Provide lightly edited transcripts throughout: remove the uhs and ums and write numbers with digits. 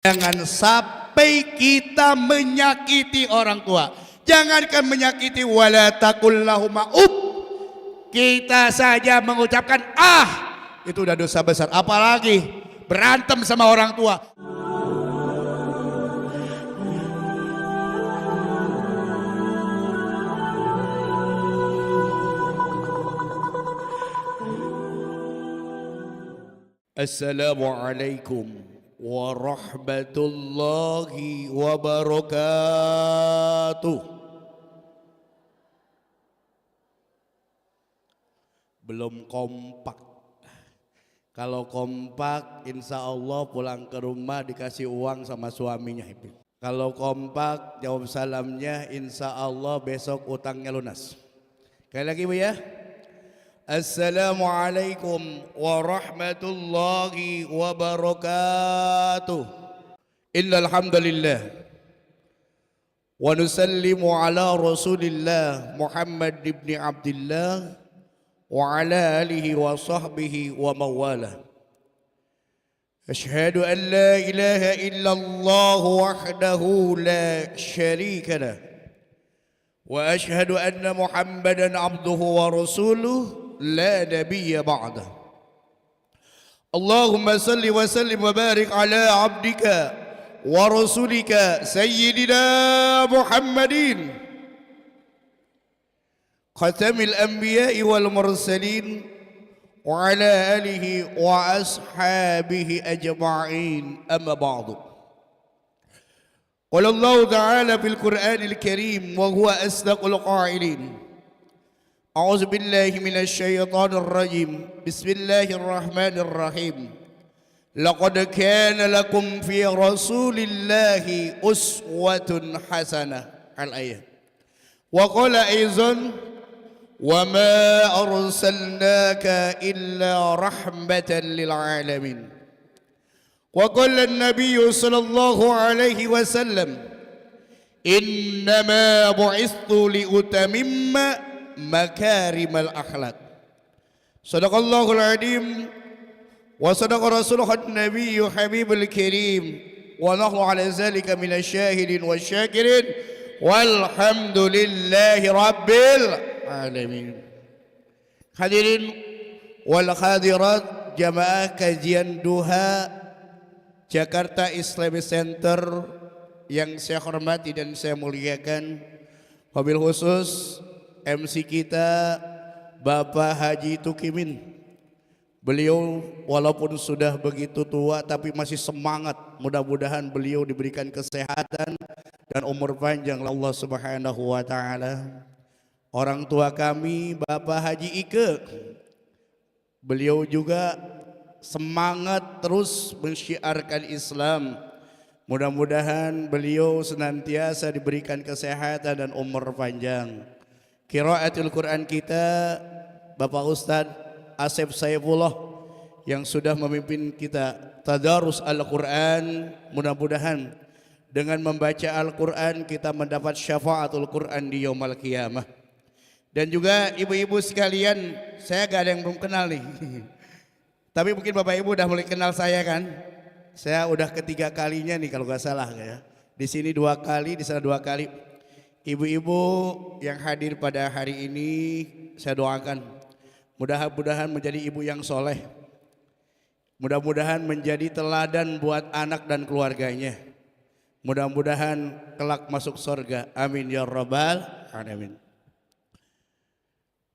Jangan sampai kita menyakiti orang tua. Jangankan menyakiti, wala taqul lahuma up. Kita saja mengucapkan itu udah dosa besar, apalagi berantem sama orang tua. Assalamualaikum warahmatullahi wabarakatuh. Belum kompak. Kalau kompak, insya Allah pulang ke rumah dikasih uang sama suaminya. Kalau kompak, jawab salamnya, insya Allah besok utangnya lunas. Sekali lagi Bu ya. Assalamualaikum warahmatullahi wabarakatuh. Innal hamdalillah wa nusallimu ala Rasulillah Muhammad ibn Abdullah wa ala alihi wa sahbihi wa mawalah. Asyhadu an la ilaha illallah wahdahu la syarika lah wa asyhadu anna Muhammadan abduhu wa rasuluh la nabiyya ba'dah. Allahumma salli wa sallim wa barik ala abdika wa rasulika sayyidina Muhammadin khatamil anbiya'i wal mursalin wa ala alihi wa ashabihi ajma'in, amma ba'du. Qala Allah ta'ala fil Qur'anil Karim wa huwa asdaqul qa'ilin. A'udzu billahi minasy syaithanir rajim. Bismillahirrahmanirrahim. Laqad kana lakum fi Rasulillahi uswatun hasanah. Al-ayat. Wa qala aidan wa ma arsalnaka illa rahmatan lil alamin. Wa qala an-nabiy sallallahu alaihi wasallam innama bu'istu li utamimma makarimal akhlak. Sadaqallahul azim wa sadaqa rasuluhun nabiyyu habibul karim wa nahnu ala zalika minasyahidin wasyakirin walhamdulillahi rabbil alamin. Hadirin wal hadirat jamaah kajian duha Jakarta Islamic Center yang saya hormati dan saya muliakan, wabil khusus MC kita Bapak Haji Tukimin. Beliau walaupun sudah begitu tua tapi masih semangat. Mudah-mudahan beliau diberikan kesehatan dan umur panjang oleh Allah Subhanahu wa taala. Orang tua kami Bapak Haji Ike, beliau juga semangat terus mensyiarkan Islam. Mudah-mudahan beliau senantiasa diberikan kesehatan dan umur panjang. Qiraatul Quran kita Bapak Ustadz Asep Saifullah yang sudah memimpin kita tadarus Al-Quran. Mudah-mudahan dengan membaca Al-Quran kita mendapat syafaatul Quran di yaumul qiyamah. Dan juga ibu-ibu sekalian, saya gak ada yang belum kenal nih. Tapi mungkin Bapak Ibu udah mulai kenal saya kan. Saya udah ketiga kalinya nih kalau gak salah ya. Di sini 2 kali, di sana 2 kali. Ibu-ibu yang hadir pada hari ini saya doakan mudah-mudahan menjadi ibu yang soleh, mudah-mudahan menjadi teladan buat anak dan keluarganya, mudah-mudahan kelak masuk surga, amin ya rabbal alamin.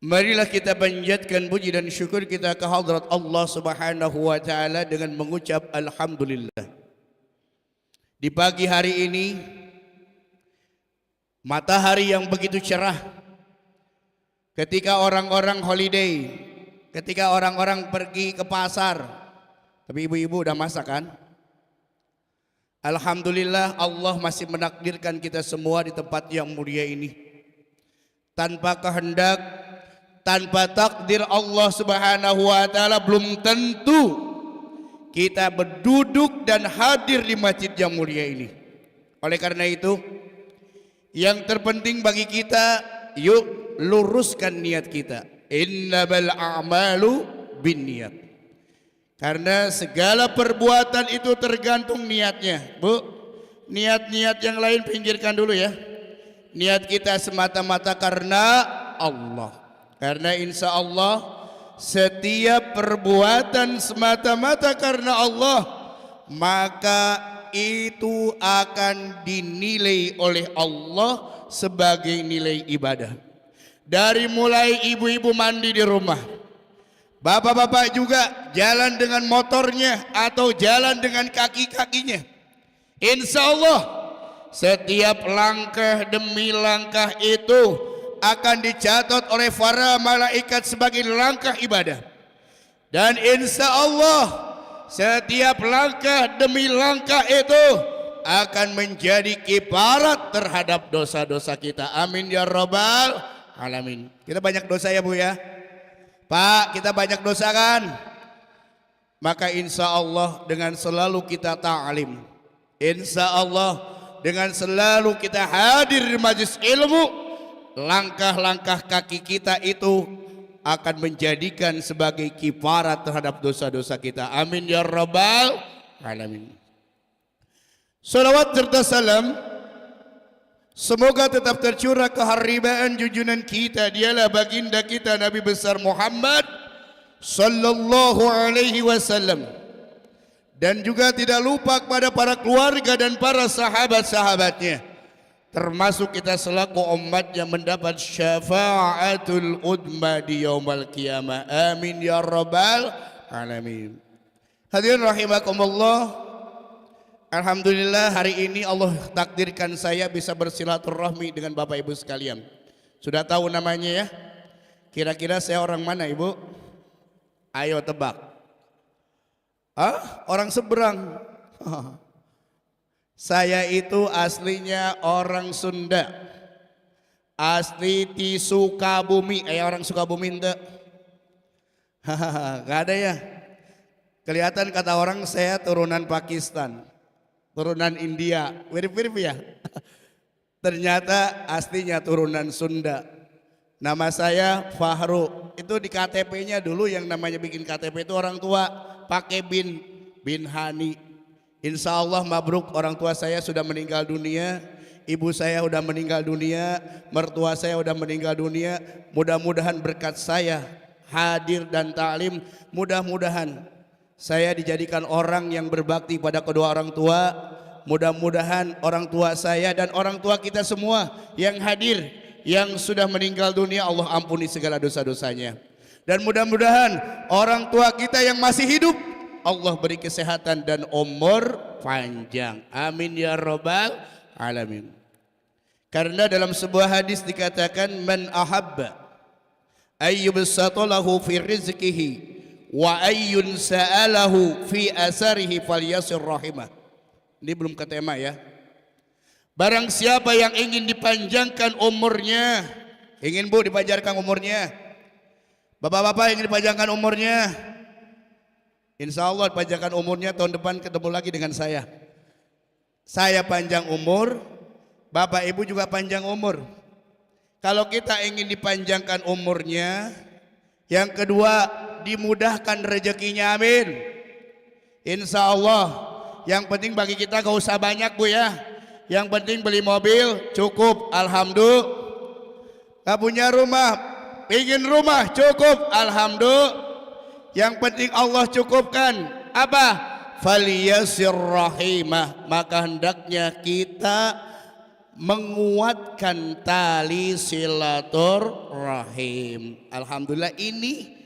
Marilah kita panjatkan puji dan syukur kita ke hadrat Allah Subhanahu wa taala dengan mengucap alhamdulillah. Di pagi hari ini matahari yang begitu cerah, ketika orang-orang holiday, ketika orang-orang pergi ke pasar, tapi ibu-ibu udah masak kan? Alhamdulillah Allah masih menakdirkan kita semua di tempat yang mulia ini. Tanpa kehendak, tanpa takdir Allah Subhanahu wa taala belum tentu kita berduduk dan hadir di masjid yang mulia ini. Oleh karena itu, yang terpenting bagi kita, yuk luruskan niat kita. Innamal a'malu binniyat. Karena segala perbuatan itu tergantung niatnya. Bu, niat-niat yang lain pinggirkan dulu ya. Niat kita semata-mata karena Allah. Karena insya Allah setiap perbuatan semata-mata karena Allah, maka itu akan dinilai oleh Allah sebagai nilai ibadah. Dari mulai ibu-ibu mandi di rumah, bapak-bapak juga jalan dengan motornya atau jalan dengan kaki-kakinya, insya Allah setiap langkah demi langkah itu akan dicatat oleh para malaikat sebagai langkah ibadah. Dan insya Allah setiap langkah demi langkah itu akan menjadi kifarat terhadap dosa-dosa kita. Amin ya rabbal alamin. Kita banyak dosa ya Bu ya. Pak, kita banyak dosa kan? Maka insya Allah dengan selalu kita ta'lim, insya Allah dengan selalu kita hadir di majelis ilmu, langkah-langkah kaki kita itu akan menjadikan sebagai kifarat terhadap dosa-dosa kita. Amin ya rabbal alamin. Salawat serta salam semoga tetap tercurah keharibaan junjungan kita, dialah baginda kita Nabi besar Muhammad sallallahu alaihi wasallam, dan juga tidak lupa kepada para keluarga dan para sahabat-sahabatnya, termasuk kita selaku umat yang mendapat syafaatul udma di yaumul qiyamah. Amin ya rabbal alamin. Hadirin rahimakumullah, alhamdulillah hari ini Allah takdirkan saya bisa bersilaturahmi dengan Bapak Ibu sekalian. Sudah tahu namanya ya? Kira-kira saya orang mana Ibu? Ayo tebak. Orang seberang. Saya itu aslinya orang Sunda, asli di Sukabumi. Orang Sukabumi ente? Gak ada ya? Kelihatan kata orang saya turunan Pakistan, turunan India, mirip-mirip ya. Ternyata aslinya turunan Sunda. Nama saya Fahru. Itu di KTP-nya dulu yang namanya bikin KTP itu orang tua pakai bin Hani. Insya Allah mabruk, orang tua saya sudah meninggal dunia, ibu saya sudah meninggal dunia, mertua saya sudah meninggal dunia. Mudah-mudahan berkat saya hadir dan ta'lim, mudah-mudahan saya dijadikan orang yang berbakti pada kedua orang tua. Mudah-mudahan orang tua saya dan orang tua kita semua yang hadir, yang sudah meninggal dunia, Allah ampuni segala dosa-dosanya. Dan mudah-mudahan orang tua kita yang masih hidup, Allah beri kesehatan dan umur panjang. Amin ya rabbal alamin. Karena dalam sebuah hadis dikatakan, man ahabba ayyubsata lahu fi rizqihi wa ayyun sa'alahu fi asarihi falyasir rahimah. Ini belum ke tema ya. Barang siapa yang ingin dipanjangkan umurnya, ingin Bu dipanjangkan umurnya, bapak-bapak ingin dipanjangkan umurnya, insya Allah dipanjangkan umurnya, tahun depan ketemu lagi dengan saya. Saya panjang umur, bapak ibu juga panjang umur. Kalau kita ingin dipanjangkan umurnya, yang kedua dimudahkan rezekinya, amin. Insya Allah. Yang penting bagi kita gak usah banyak Bu ya. Yang penting beli mobil cukup, alhamdulillah. Gak punya rumah, ingin rumah cukup, alhamdulillah. Yang penting Allah cukupkan apa? Faliyasir rahimah. Maka hendaknya kita menguatkan tali silaturahim. Alhamdulillah, ini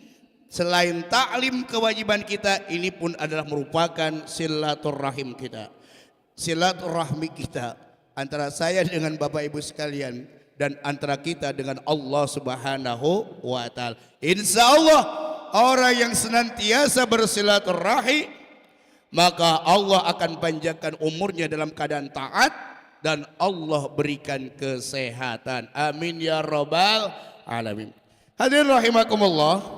selain taklim kewajiban kita, ini pun adalah merupakan silaturahim kita, silaturahmi kita antara saya dengan Bapak Ibu sekalian dan antara kita dengan Allah Subhanahu wa taala. Insya Allah orang yang senantiasa bersilaturahim, maka Allah akan panjangkan umurnya dalam keadaan taat dan Allah berikan kesehatan. Amin ya rabbal alamin. Hadirin rahimakumullah.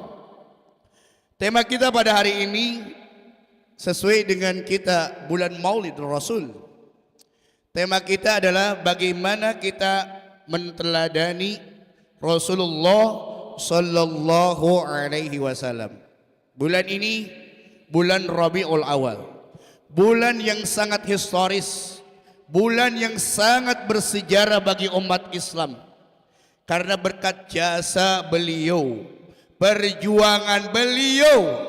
Tema kita pada hari ini sesuai dengan kita bulan Maulid Rasul. Tema kita adalah bagaimana kita menteladani Rasulullah sallallahu alaihi wasallam. Bulan ini bulan Rabiul Awal, bulan yang sangat historis, bulan yang sangat bersejarah bagi umat Islam. Karena berkat jasa beliau, perjuangan beliau,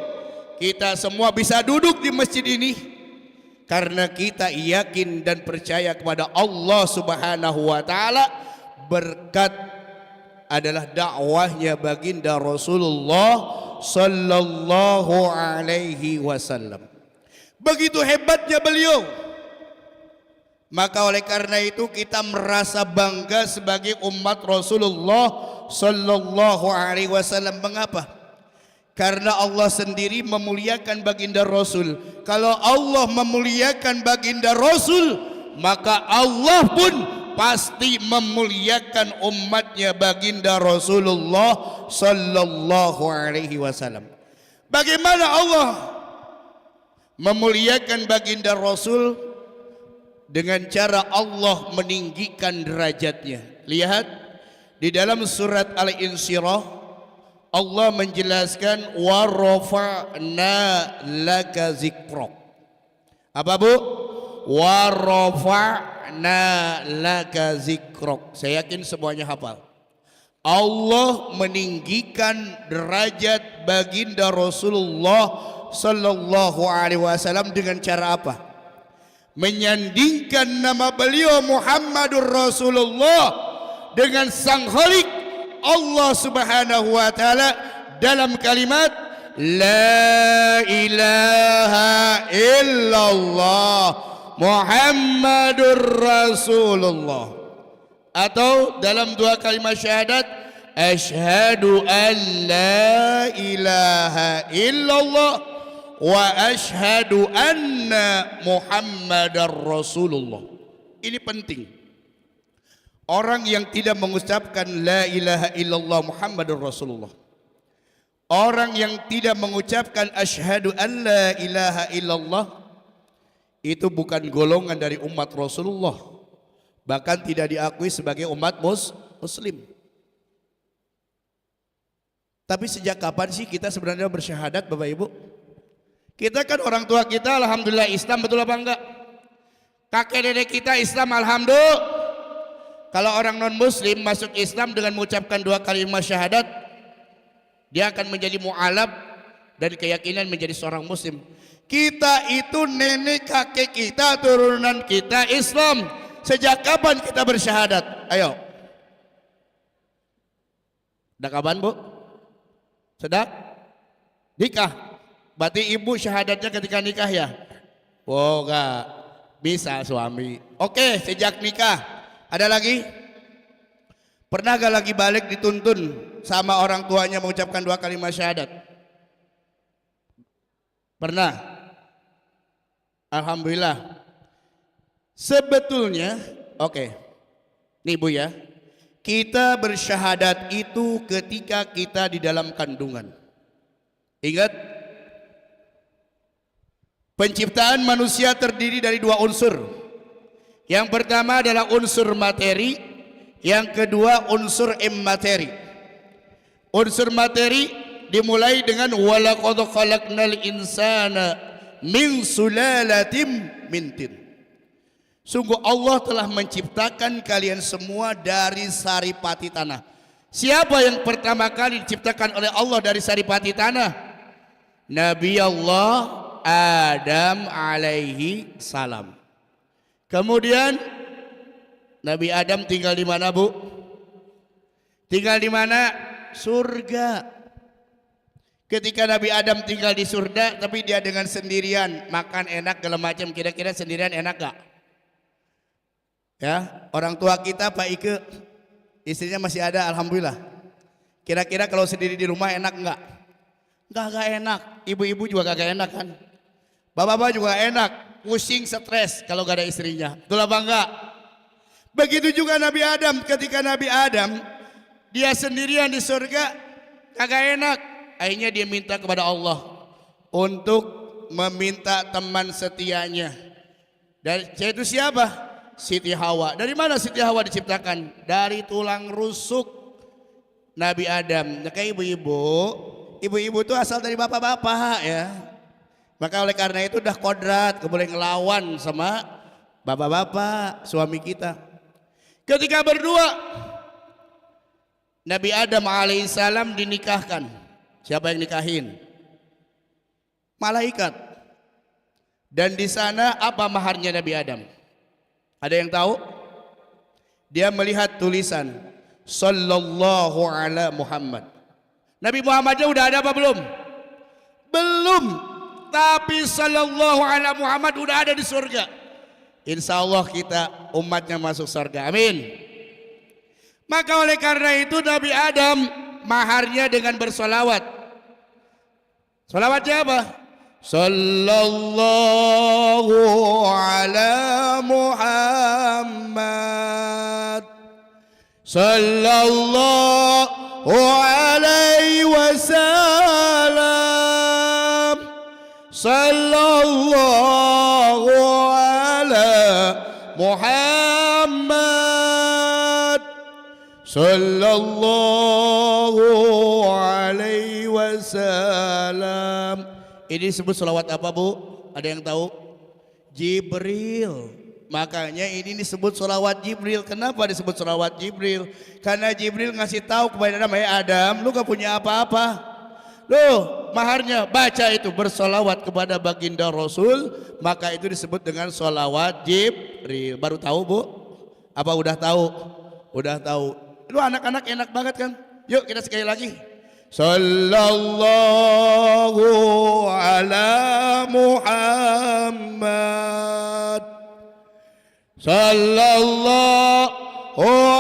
kita semua bisa duduk di masjid ini. Karena kita yakin dan percaya kepada Allah Subhanahu wa taala, berkat adalah dakwahnya baginda Rasulullah sallallahu alaihi wasallam. Begitu hebatnya beliau. Maka oleh karena itu kita merasa bangga sebagai umat Rasulullah sallallahu alaihi wasallam. Mengapa? Karena Allah sendiri memuliakan baginda Rasul. Kalau Allah memuliakan baginda Rasul, maka Allah pun pasti memuliakan umatnya baginda Rasulullah sallallahu alaihi wasallam. Bagaimana Allah memuliakan baginda Rasul? Dengan cara Allah meninggikan derajatnya. Lihat di dalam surat Al-Insyirah, Allah menjelaskan wa rafa'na laka zikrak. Apa Bu? Wa rafa'na laka zikrak. Saya yakin semuanya hafal. Allah meninggikan derajat baginda Rasulullah sallallahu alaihi wasallam dengan cara apa? Menyandingkan nama beliau Muhammadur Rasulullah dengan sang Khalik Allah Subhanahu wa taala dalam kalimat la ilaha illallah Muhammadur Rasulullah, atau dalam dua kalimat syahadat asyhadu an la ilaha illallah wa ashhadu anna Muhammadar Rasulullah. Ini penting. Orang yang tidak mengucapkan la ilaha illallah Muhammadur Rasulullah, orang yang tidak mengucapkan asyhadu an la ilaha illallah, itu bukan golongan dari umat Rasulullah, bahkan tidak diakui sebagai umat muslim. Tapi sejak kapan sih kita sebenarnya bersyahadat, Bapak Ibu? Kita kan orang tua kita alhamdulillah Islam, betul apa enggak? Kakek nenek kita Islam, alhamdulillah. Kalau orang non muslim masuk Islam dengan mengucapkan dua kalimat syahadat, dia akan menjadi mu'alaf dan keyakinan menjadi seorang muslim. Kita itu nenek kakek kita, turunan kita Islam. Sejak kapan kita bersyahadat? Ayo. Sejak kapan Bu? Sejak nikah. Berarti ibu syahadatnya ketika nikah ya? Oh enggak, bisa suami. Oke, sejak nikah. Ada lagi? Pernah gak lagi balik dituntun sama orang tuanya mengucapkan dua kalimat syahadat? Pernah? Alhamdulillah. Sebetulnya, oke. Nih Bu ya, kita bersyahadat itu ketika kita di dalam kandungan. Ingat, penciptaan manusia terdiri dari dua unsur. Yang pertama adalah unsur materi, yang kedua unsur immateri. Unsur materi dimulai dengan walaqad khalaqnal insana min sulalatin min tin. Sungguh Allah telah menciptakan kalian semua dari saripati tanah. Siapa yang pertama kali diciptakan oleh Allah dari saripati tanah? Nabi Allah Adam alaihi salam. Kemudian Nabi Adam tinggal di mana Bu? Tinggal di mana? Surga. Ketika Nabi Adam tinggal di surga, tapi dia dengan sendirian, makan enak segala macam. Kira-kira sendirian enak gak? Ya, orang tua kita Pak Ike, istrinya masih ada, alhamdulillah. Kira-kira kalau sendiri di rumah enak enggak? Enggak enak. Ibu-ibu juga gak enak kan? Bapak-bapak juga enak, pusing, stres kalau gak ada istrinya. Betul apa enggak? Begitu juga Nabi Adam. Ketika Nabi Adam dia sendirian di surga, kagak enak. Akhirnya dia minta kepada Allah untuk meminta teman setianya. Dan yaitu siapa? Siti Hawa. Dari mana Siti Hawa diciptakan? Dari tulang rusuk Nabi Adam. Nah, kayak ibu-ibu itu asal dari bapak-bapak ya. Maka oleh karena itu udah kodrat, boleh ngelawan sama bapak-bapak suami kita. Ketika berdua Nabi Adam alaihissalam dinikahkan. Siapa yang nikahin? Malaikat. Dan di sana apa maharnya Nabi Adam? Ada yang tahu? Dia melihat tulisan Sallallahu ala Muhammad. Nabi Muhammadnya udah ada apa belum? Belum. Tapi Sallallahu ala Muhammad udah ada di surga. Insya Allah kita umatnya masuk surga. Amin. Maka oleh karena itu Nabi Adam maharnya dengan bersolawat. Solawatnya apa? Sallallahu ala Muhammad Sallallahu alaihi wasallam Sallallahu ala Muhammad Sallallahu alaihi wasallam. Ini disebut selawat apa, Bu? Ada yang tahu? Jibril. Makanya ini disebut selawat Jibril. Kenapa disebut selawat Jibril? Karena Jibril ngasih tahu kepada Adam, "Hei Adam, lu gak punya apa-apa. Loh, maharnya baca itu bersolawat kepada baginda Rasul." Maka itu disebut dengan selawat Jibril. Baru tahu, Bu? Apa udah tahu? Udah tahu. Lu anak-anak enak banget kan? Yuk kita sekali lagi. Sallallahu ala Muhammad Sallallahu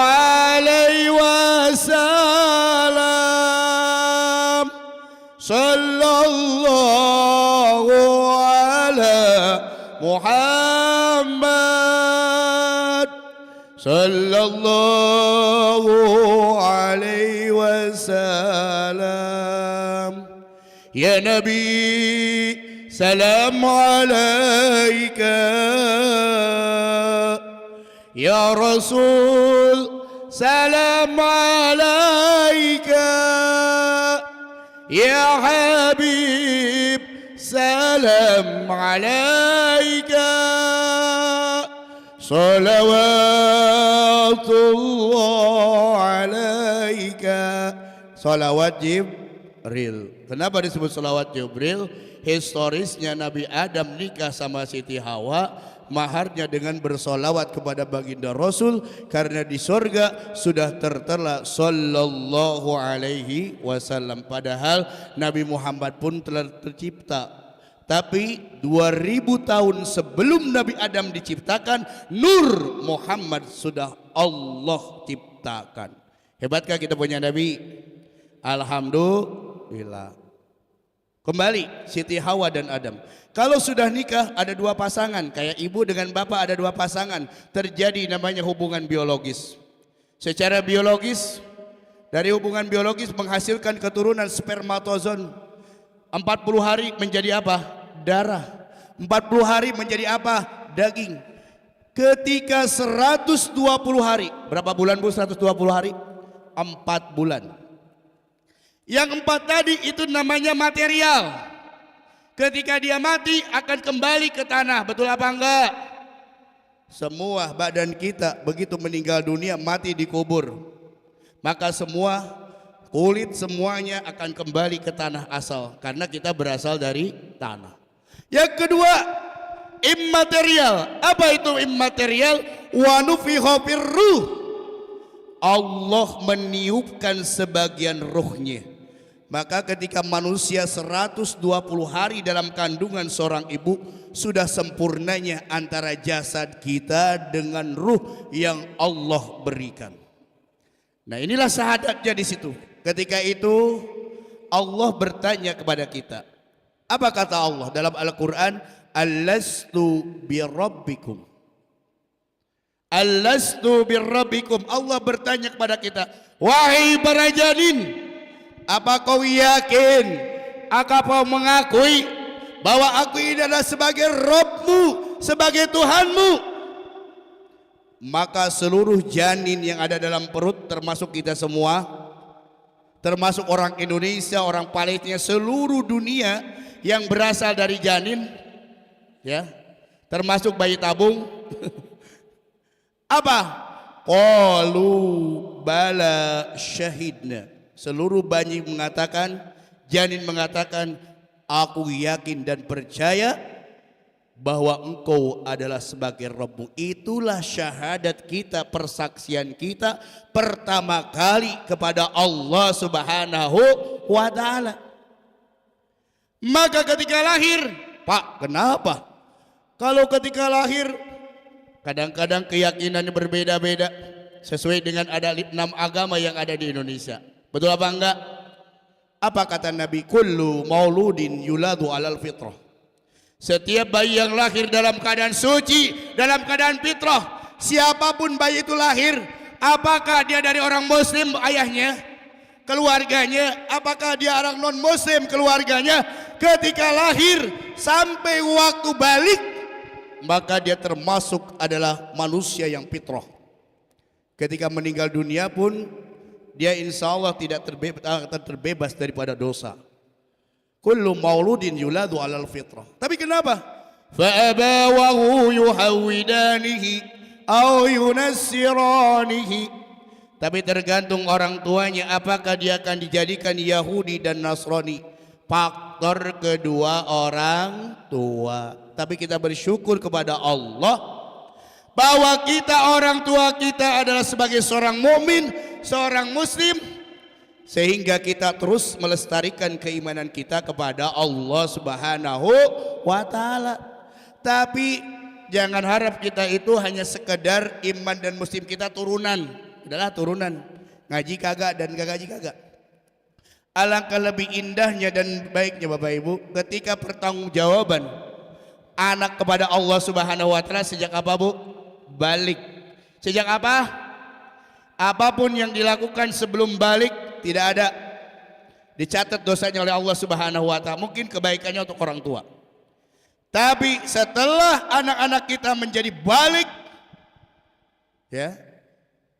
alaihi wasallam Sallallahu ala Muhammad Sallallahu alaihi wasallam. Ya Nabi, salam alaika. Ya Rasul, salam alaika. Ya Habib, salam alaika. Salawatullah alaika. Salawat Jibril. Kenapa disebut salawat Jibril? Historisnya Nabi Adam nikah sama Siti Hawa, maharnya dengan bersolawat kepada baginda Rasul, karena di surga sudah tertera Sallallahu alaihi wasallam. Padahal Nabi Muhammad pun telah tercipta, tapi 2000 tahun sebelum Nabi Adam diciptakan, Nur Muhammad sudah Allah ciptakan. Hebatkah kita punya Nabi? Alhamdulillah. Kembali Siti Hawa dan Adam. Kalau sudah nikah ada dua pasangan, kayak ibu dengan bapak ada dua pasangan, terjadi namanya hubungan biologis. Secara biologis, dari hubungan biologis menghasilkan keturunan spermatozoon. 40 hari menjadi apa? Darah. 40 hari menjadi apa? Daging. Ketika 120 hari, berapa bulan Bu 120 hari? 4 bulan. Yang 4 tadi itu namanya material. Ketika dia mati akan kembali ke tanah, betul apa enggak? Semua badan kita begitu meninggal dunia mati dikubur. Maka semua kulit semuanya akan kembali ke tanah asal, karena kita berasal dari tanah. Yang kedua, immaterial. Apa itu immaterial? Wa nufikha firruh. Allah meniupkan sebagian ruhnya. Maka ketika manusia 120 hari dalam kandungan seorang ibu, sudah sempurnanya antara jasad kita dengan ruh yang Allah berikan. Nah, inilah syahadatnya di situ. Ketika itu Allah bertanya kepada kita. Apa kata Allah dalam Al-Quran? Alastu birabbikum. Alastu birabbikum. Allah bertanya kepada kita, wahai para janin, apa kau yakin? Apa kau mengakui bahwa aku ini adalah sebagai Rabbmu, sebagai Tuhanmu? Maka seluruh janin yang ada dalam perut, termasuk kita semua, termasuk orang Indonesia, orang Palestina, seluruh dunia, yang berasal dari janin, ya, termasuk bayi tabung. Apa? Qalu bala syahidna. Seluruh bayi mengatakan, janin mengatakan, aku yakin dan percaya bahwa engkau adalah sebagai Rabbmu. Itulah syahadat kita, persaksian kita pertama kali kepada Allah Subhanahu wa ta'ala. Maka ketika lahir, Pak, kenapa? Kalau ketika lahir kadang-kadang keyakinannya berbeda-beda sesuai dengan ada 6 agama yang ada di Indonesia. Betul apa enggak? Apa kata Nabi? Kullu mauludin yuladu alal fitrah. Setiap bayi yang lahir dalam keadaan suci, dalam keadaan fitrah. Siapapun bayi itu lahir, apakah dia dari orang muslim ayahnya, keluarganya, apakah dia orang non muslim keluarganya, ketika lahir sampai waktu balik, maka dia termasuk adalah manusia yang fitrah. Ketika meninggal dunia pun dia insya Allah tidak terbebas daripada dosa. Kullu mauludin yuladu alal fitrah. Tapi kenapa? Fa'abawahu yuhawidanihi au yunassiranihi. Tapi tergantung orang tuanya, apakah dia akan dijadikan Yahudi dan Nasrani. Faktor kedua orang tua. Tapi kita bersyukur kepada Allah bahwa kita, orang tua kita adalah sebagai seorang mukmin, seorang muslim, sehingga kita terus melestarikan keimanan kita kepada Allah Subhanahu wa ta'ala. Tapi jangan harap kita itu hanya sekedar iman dan muslim kita turunan. Udahlah turunan, ngaji kagak dan gak ngaji kagak. Alangkah lebih indahnya dan baiknya Bapak Ibu ketika pertanggungjawaban anak kepada Allah Subhanahu wa ta'ala sejak apa, Bu? Balik. Sejak apa? Apapun yang dilakukan sebelum balik tidak ada dicatat dosanya oleh Allah Subhanahu wa ta'ala. Mungkin kebaikannya untuk orang tua. Tapi setelah anak-anak kita menjadi balik, ya,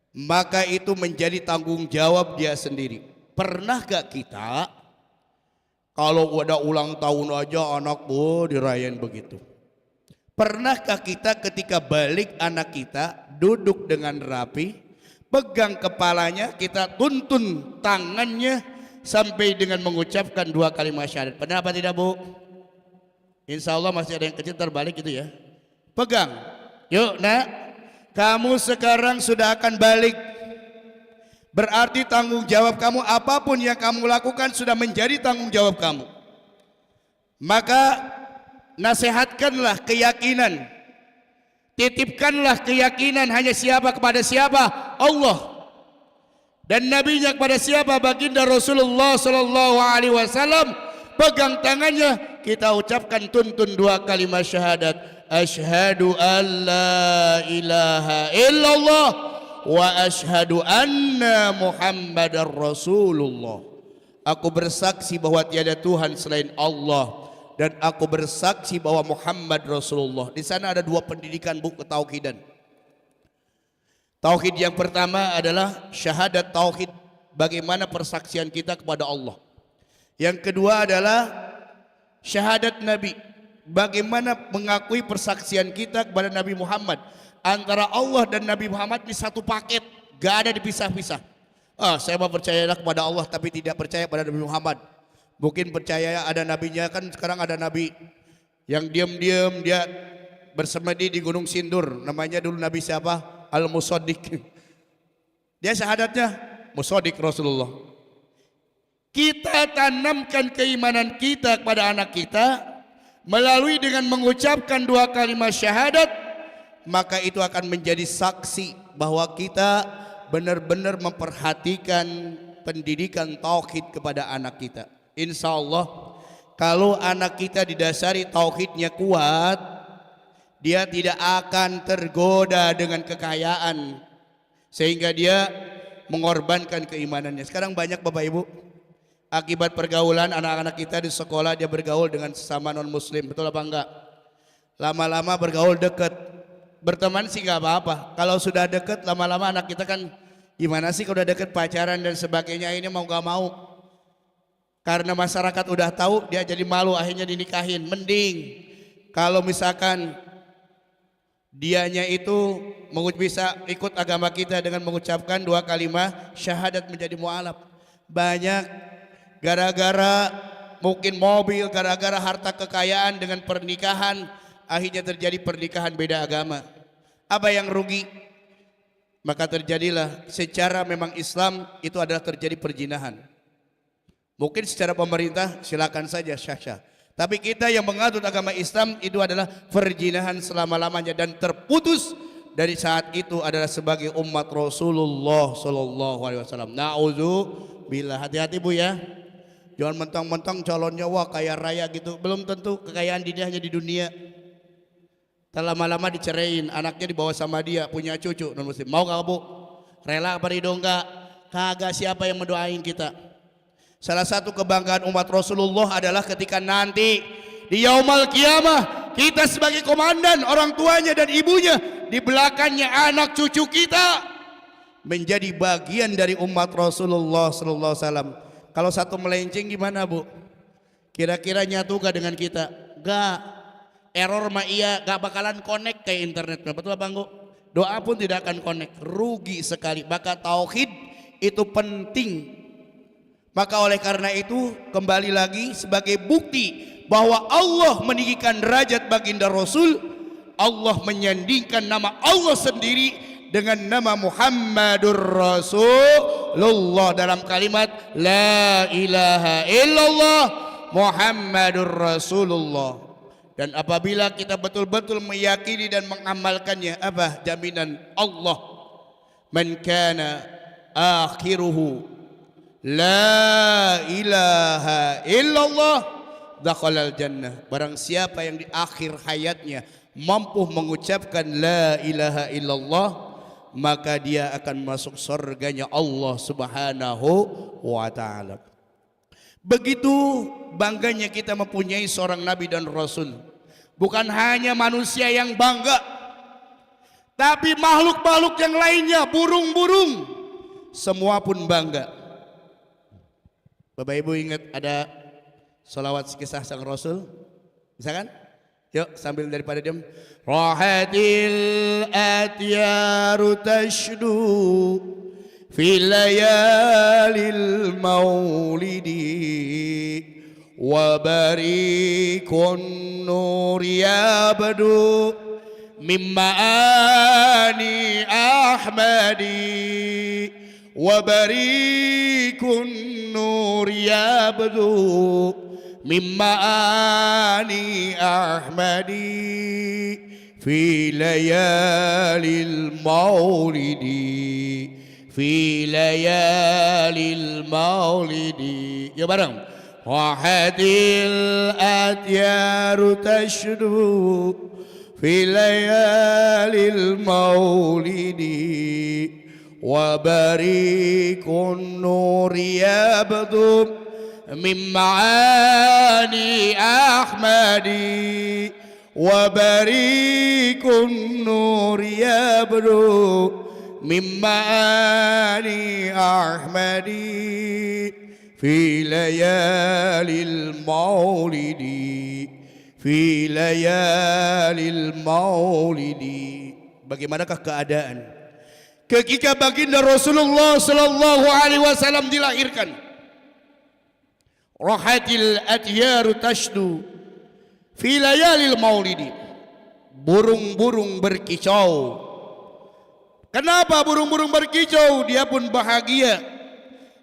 maka itu menjadi tanggung jawab dia sendiri. Pernah gak kita kalau ada ulang tahun aja anak dirayain begitu? Pernahkah kita ketika balik anak kita duduk dengan rapi, pegang kepalanya, kita tuntun tangannya sampai dengan mengucapkan 2 kalimat syahadat? Pernah apa tidak, Bu? Insya Allah masih ada yang kecil terbalik gitu ya. Pegang. Yuk nak, kamu sekarang sudah akan balik. Berarti tanggung jawab kamu, apapun yang kamu lakukan sudah menjadi tanggung jawab kamu. Maka nasihatkanlah keyakinan, titipkanlah keyakinan hanya siapa kepada siapa? Allah. Dan nabinya kepada siapa? Baginda Rasulullah sallallahu alaihi wasallam. Pegang tangannya, kita ucapkan tuntun 2 kalimat syahadat. Asyhadu an la ilaha illallah wa asyhadu anna Muhammadar Rasulullah. Aku bersaksi bahwa tiada Tuhan selain Allah, dan aku bersaksi bahwa Muhammad Rasulullah. Di sana ada 2 pendidikan, Bu, ketauhidan. Tauhid yang pertama adalah syahadat tauhid, bagaimana persaksian kita kepada Allah. Yang kedua adalah syahadat Nabi, bagaimana mengakui persaksian kita kepada Nabi Muhammad. Antara Allah dan Nabi Muhammad ini satu paket, gak ada dipisah-pisah. Saya mau percayalah kepada Allah tapi tidak percaya pada Nabi Muhammad. Mungkin percaya ada nabinya, kan sekarang ada nabi yang diam-diam dia bersemedi di Gunung Sindur. Namanya dulu Nabi siapa? Al-Musaddiq. Dia syahadatnya Musaddiq Rasulullah. Kita tanamkan keimanan kita kepada anak kita melalui dengan mengucapkan 2 kalimat syahadat, maka itu akan menjadi saksi bahwa kita benar-benar memperhatikan pendidikan tauhid kepada anak kita. Insya Allah kalau anak kita didasari tauhidnya kuat, dia tidak akan tergoda dengan kekayaan sehingga dia mengorbankan keimanannya. Sekarang banyak Bapak Ibu, akibat pergaulan anak-anak kita di sekolah, dia bergaul dengan sesama non muslim. Betul apa enggak? Lama-lama bergaul dekat. Berteman sih nggak apa-apa. Kalau sudah dekat, lama-lama anak kita kan gimana sih kalau udah deket, pacaran dan sebagainya, ini mau gak mau Karena masyarakat udah tahu, dia jadi malu, akhirnya dinikahin. Mending kalau misalkan dianya itu bisa ikut agama kita dengan mengucapkan 2 kalimat syahadat menjadi mualaf. Banyak gara-gara mungkin mobil, gara-gara harta kekayaan dengan pernikahan, akhirnya terjadi pernikahan beda agama. Apa yang rugi? Maka terjadilah secara memang Islam itu adalah terjadi perzinahan. Mungkin secara pemerintah silakan saja syah-syah. Tapi kita yang mengadut agama Islam itu adalah perzinahan selama-lamanya, dan terputus dari saat itu adalah sebagai umat Rasulullah sallallahu alaihi wasallam. Na'udzubillah. Hati-hati Bu ya. Jangan mentang-mentang calonnya wah kaya raya gitu. Belum tentu kekayaan dia hanya di dunia. Lama-lama diceraiin, anaknya dibawa sama dia, punya cucu non muslim. Mau gak Bu? Rela apa ridho enggak? Kagak, siapa yang mendoain kita? Salah satu kebanggaan umat Rasulullah adalah ketika nanti di yaumul kiamah kita sebagai komandan, orang tuanya dan ibunya, di belakangnya anak cucu kita menjadi bagian dari umat Rasulullah sallallahu alaihi wasallam. Kalau satu melenceng gimana Bu? Kira-kira nyatu gak dengan kita? Gak. Error mah iya, gak bakalan connect kayak internet. Betul Bang Bu? Doa pun tidak akan connect. Rugi sekali. Maka tauhid itu penting. Maka oleh karena itu kembali lagi sebagai bukti bahwa Allah meninggikan derajat baginda Rasul, Allah menyandingkan nama Allah sendiri dengan nama Muhammadur Rasulullah dalam kalimat La ilaha illallah Muhammadur Rasulullah. Dan apabila kita betul-betul meyakini dan mengamalkannya, apa jaminan Allah? Man kana akhiruhu la ilaha illallah dakhalal jannah. Barang siapa yang di akhir hayatnya mampu mengucapkan la ilaha illallah, maka dia akan masuk surganya Allah Subhanahu wa taala. Begitu bangganya kita mempunyai seorang nabi dan rasul. Bukan hanya manusia yang bangga, tapi makhluk-makhluk yang lainnya, burung-burung, semua pun bangga. Bapak Ibu ingat ada salawat kisah sang Rasul? Bisa kan? Yuk sambil daripada diam. Rahatil atyaru tashdu fi layalil maulidi wa barikun nur yabdu mimma ani ahmadi wa barikun nur yabdu mimma ani ahmadi fi layalil maulidi fi layalil maulidi. Ya bareng. Wahadil atyaru tashdu fi layalil maulidi wa barikun nur yabdu min ma'ani ahmadi wa barikun nur yabdu min ma'ani ahmadi fi layalil maulidi fi layalil maulidi. Bagaimanakah keadaan ketika baginda Rasulullah sallallahu alaihi wasallam dilahirkan? Rahatil atyaru tashdu fi layalil maulidi. Burung-burung berkicau. Kenapa burung-burung berkicau? Dia pun bahagia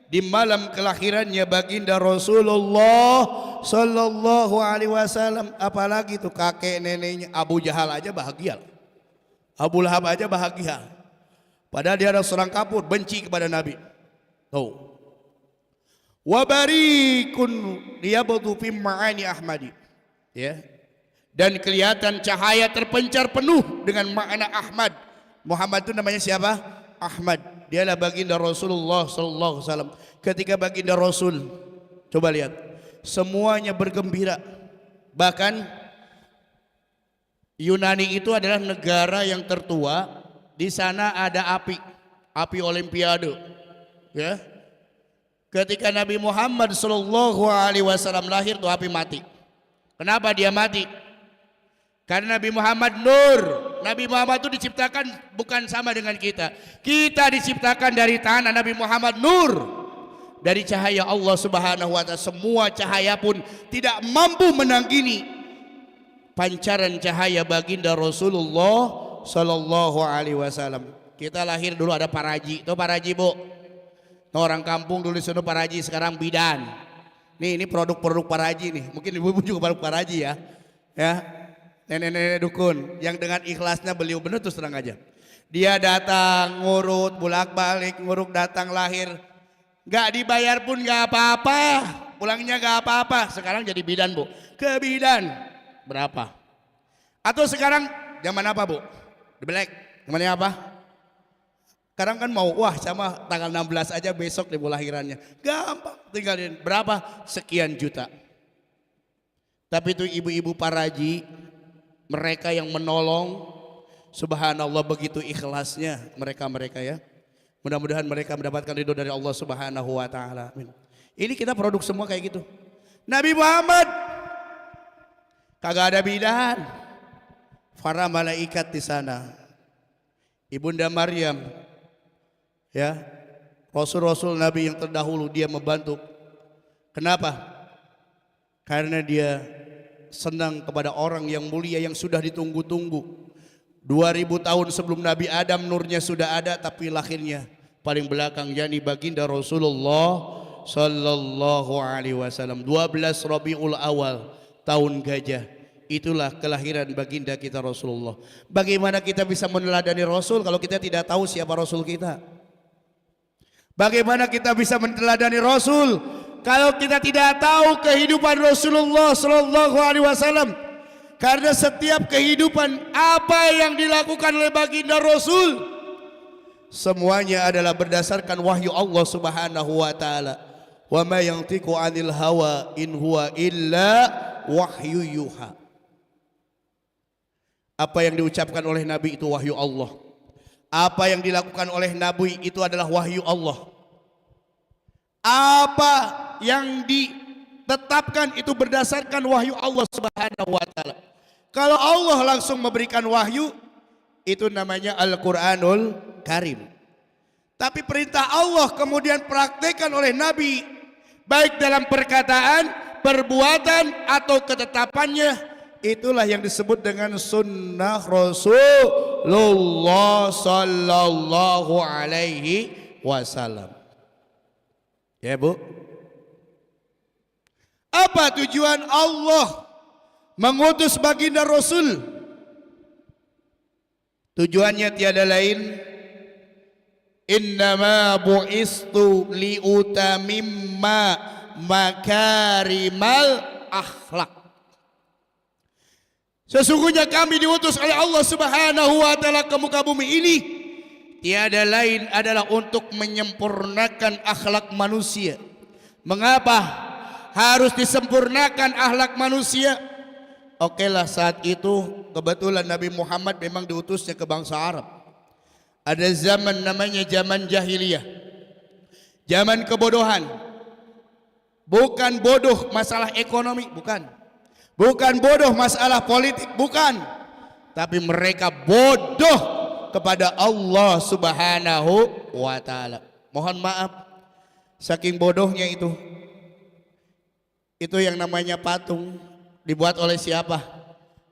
di malam kelahirannya baginda Rasulullah sallallahu alaihi wasallam. Apalagi tuh kakek neneknya Abu Jahal aja bahagia, Abu Lahab aja bahagia, padahal dia adalah seorang kafir, benci kepada Nabi. Tuh. Wa barikun liyabdu fi ma'ani ahmadi, ya, dan kelihatan cahaya terpencar penuh dengan makna Ahmad. Muhammad itu namanya siapa? Ahmad. Dialah baginda Rasulullah sallallahu alaihi wasallam. Ketika baginda Rasul, coba lihat, semuanya bergembira. Bahkan Yunani itu adalah negara yang tertua. Di sana ada api Olimpiade, ya. Ketika Nabi Muhammad Shallallahu Alaihi Wasallam lahir tuh api mati. Kenapa dia mati? Karena Nabi Muhammad nur. Nabi Muhammad itu diciptakan bukan sama dengan kita. Kita diciptakan dari tanah, Nabi Muhammad nur. Dari cahaya Allah Subhanahu wa taala. Semua cahaya pun tidak mampu menandingi pancaran cahaya baginda Rasulullah Shallallahu Alaihi Wasallam. Kita lahir dulu ada paraji. Tuh paraji, Bu. Nah, orang kampung dulu sono paraji, sekarang bidan. Ini produk-produk paraji nih. Mungkin ibu-ibu juga produk paraji ya. Ya. Nenek-nenek dukun yang dengan ikhlasnya beliau benar terus terang aja. Dia datang ngurut bolak-balik, nguruk datang lahir. Gak dibayar pun gak apa-apa. Pulangnya gak apa-apa. Sekarang jadi bidan, Bu. Ke bidan. Berapa? Atau sekarang zaman apa, Bu? Dibelek. Zamannya apa? Sekarang kan mau, wah sama tanggal 16 aja besok di lahirannya. Gampang, tinggalin. Berapa? Sekian juta. Tapi itu ibu-ibu paraji, mereka yang menolong, subhanallah begitu ikhlasnya mereka ya. Mudah-mudahan mereka mendapatkan ridho dari Allah Subhanahu wa taala. Amin. Ini kita produk semua kayak gitu. Nabi Muhammad kagak ada bidan. Para malaikat di sana. Ibunda Maryam ya, Rasul-rasul Nabi yang terdahulu dia membantu. Kenapa? Karena dia senang kepada orang yang mulia yang sudah ditunggu-tunggu. 2000 tahun sebelum Nabi Adam nurnya sudah ada, tapi lahirnya paling belakang yakni baginda Rasulullah Sallallahu Alaihi Wasallam. 12 Rabiul Awal tahun gajah, itulah kelahiran baginda kita Rasulullah. Bagaimana kita bisa meneladani Rasul kalau kita tidak tahu siapa Rasul kita? Bagaimana kita bisa meneladani Rasul kalau kita tidak tahu kehidupan Rasulullah Sallallahu Alaihi Wasallam? Karena setiap kehidupan apa yang dilakukan oleh baginda Rasul semuanya adalah berdasarkan wahyu Allah Subhanahu wa taala. Wa ma yantiqu 'anil hawa in huwa illa wahyu yuha. Apa yang diucapkan oleh Nabi itu wahyu Allah. Apa yang dilakukan oleh Nabi itu adalah wahyu Allah. Apa yang ditetapkan itu berdasarkan wahyu Allah Subhanahu wa taala. Kalau Allah langsung memberikan wahyu, itu namanya Al-Quranul Karim. Tapi perintah Allah kemudian praktekkan oleh Nabi, baik dalam perkataan, perbuatan, atau ketetapannya, itulah yang disebut dengan sunnah Rasulullah Sallallahu Alaihi Wasallam. Ya, Bu. Apa tujuan Allah mengutus baginda Rasul? Tujuannya tiada lain, innama bu'istu liutamimma makarimal akhlak. Sesungguhnya kami diutus oleh Allah Subhanahu wa taala ke muka bumi ini tiada lain adalah untuk menyempurnakan akhlak manusia. Mengapa harus disempurnakan akhlak manusia? Oke lah, saat itu kebetulan Nabi Muhammad memang diutusnya ke bangsa Arab. Ada zaman namanya zaman jahiliyah, zaman kebodohan. Bukan bodoh masalah ekonomi, bukan. Bukan bodoh masalah politik, bukan. Tapi mereka bodoh kepada Allah Subhanahu wa taala. Mohon maaf, saking bodohnya itu yang namanya patung dibuat oleh siapa?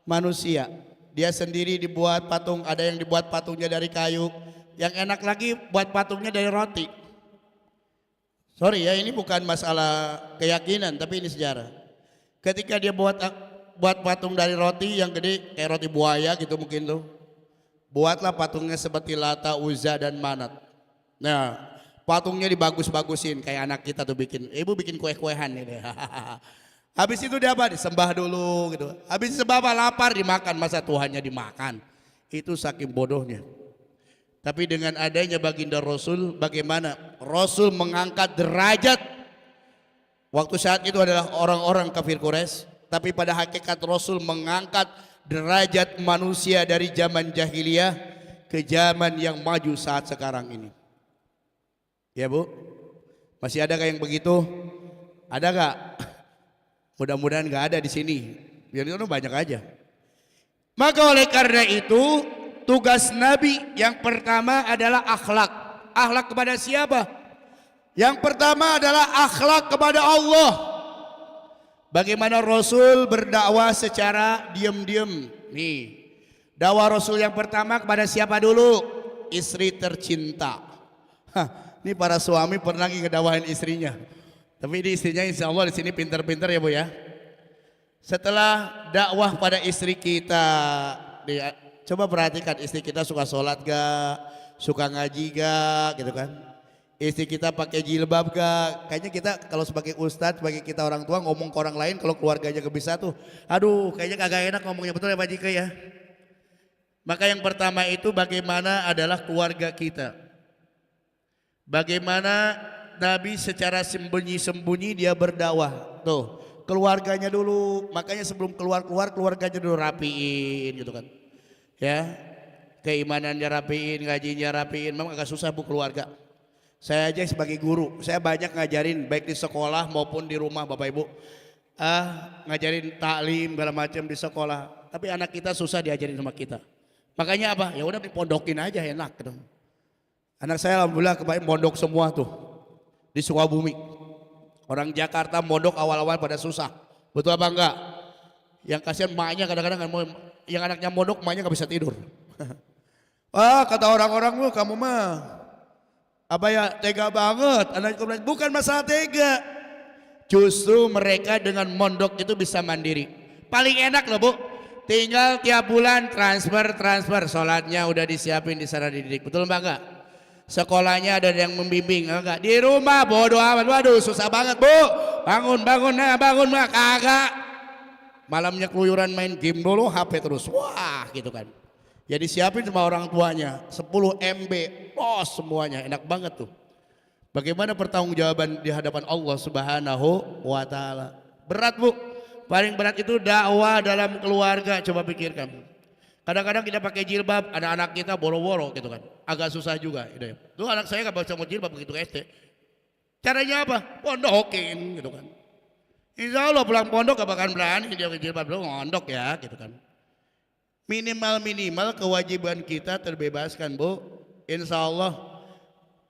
Manusia. Dia sendiri dibuat patung. Ada yang dibuat patungnya dari kayu. Yang enak lagi buat patungnya dari roti. Sorry ya, ini bukan masalah keyakinan, tapi ini sejarah. Ketika dia buat patung dari roti yang gede kayak roti buaya gitu mungkin tuh, buatlah patungnya seperti Lata, Uzza dan Manat. Nah, patungnya dibagus-bagusin kayak anak kita tuh bikin. Ibu bikin kue-kuehan ini. Habis itu dia apa? Disembah dulu gitu. Habis disembah apa? Lapar dimakan, masa Tuhannya dimakan. Itu saking bodohnya. Tapi dengan adanya baginda Rasul, bagaimana Rasul mengangkat derajat. Waktu saat itu adalah orang-orang kafir Quraisy, tapi pada hakikat Rasul mengangkat derajat manusia dari zaman jahiliyah ke zaman yang maju saat sekarang ini. Ya, Bu. Masih ada yang begitu? Ada gak? Mudah-mudahan gak ada di sini. Biar itu banyak aja. Maka oleh karena itu tugas Nabi yang pertama adalah akhlak. Akhlak kepada siapa? Yang pertama adalah akhlak kepada Allah. Bagaimana Rasul berdakwah secara diam-diam. Nih, dakwah Rasul yang pertama kepada siapa dulu? Istri tercinta. Ini para suami pernah ngedakwahin istrinya. Tapi ini istrinya insya Allah di sini pintar-pintar ya Bu ya. Setelah dakwah pada istri kita, coba perhatikan istri kita suka sholat gak, suka ngaji gak, gitu kan? Istri kita pakai jilbab gak? Kayaknya kita kalau sebagai ustadz, sebagai kita orang tua ngomong ke orang lain, kalau keluarganya gak bisa tuh, aduh kayaknya kagak enak ngomongnya, betul ya Pak Jika ya? Maka yang pertama itu bagaimana adalah keluarga kita. Bagaimana Nabi secara sembunyi-sembunyi dia berdakwah, tuh. Keluarganya dulu, makanya sebelum keluar-keluar keluarganya dulu rapiin gitu kan. Ya, keimanannya rapiin, ngajinya rapiin, memang agak susah Bu keluarga. Saya aja sebagai guru, saya banyak ngajarin baik di sekolah maupun di rumah Bapak Ibu. Ngajarin taklim segala macam di sekolah, tapi anak kita susah diajarin sama kita. Makanya apa? Ya udah dipondokin aja enak gitu. Anak saya alhamdulillah kemarin mondok semua tuh di Sukabumi. Orang Jakarta mondok awal-awal pada susah, betul apa enggak? Yang kasihan emaknya kadang-kadang yang anaknya mondok emaknya nggak bisa tidur. Kata orang-orang lu kamu mah apa ya tega banget, anaknya bukan masalah tega. Justru mereka dengan mondok itu bisa mandiri. Paling enak loh Bu, tinggal tiap bulan transfer, sholatnya udah disiapin di sana dididik, betul apa enggak? Sekolahnya ada yang membimbing, enggak? Di rumah bodoh amat, waduh susah banget Bu, bangun mah kagak. Malamnya keluyuran main game dulu, HP terus, wah gitu kan. Ya disiapin sama orang tuanya, 10 MB, bos semuanya, enak banget tuh. Bagaimana pertanggungjawaban di hadapan Allah Subhanahu wa Ta'ala? Berat Bu, paling berat itu dakwah dalam keluarga, coba pikirkan. Kadang-kadang kita pakai jilbab, anak-anak kita boro-boro gitu kan. Agak susah juga. Gitu ya. Tuh anak saya gak baca mau jilbab begitu SD. Caranya apa? Pondokin gitu kan. Insya Allah pulang pondok gak bakal berani dia pakai jilbab dulu ngondok ya gitu kan. Minimal kewajiban kita terbebaskan Bu. Insya Allah.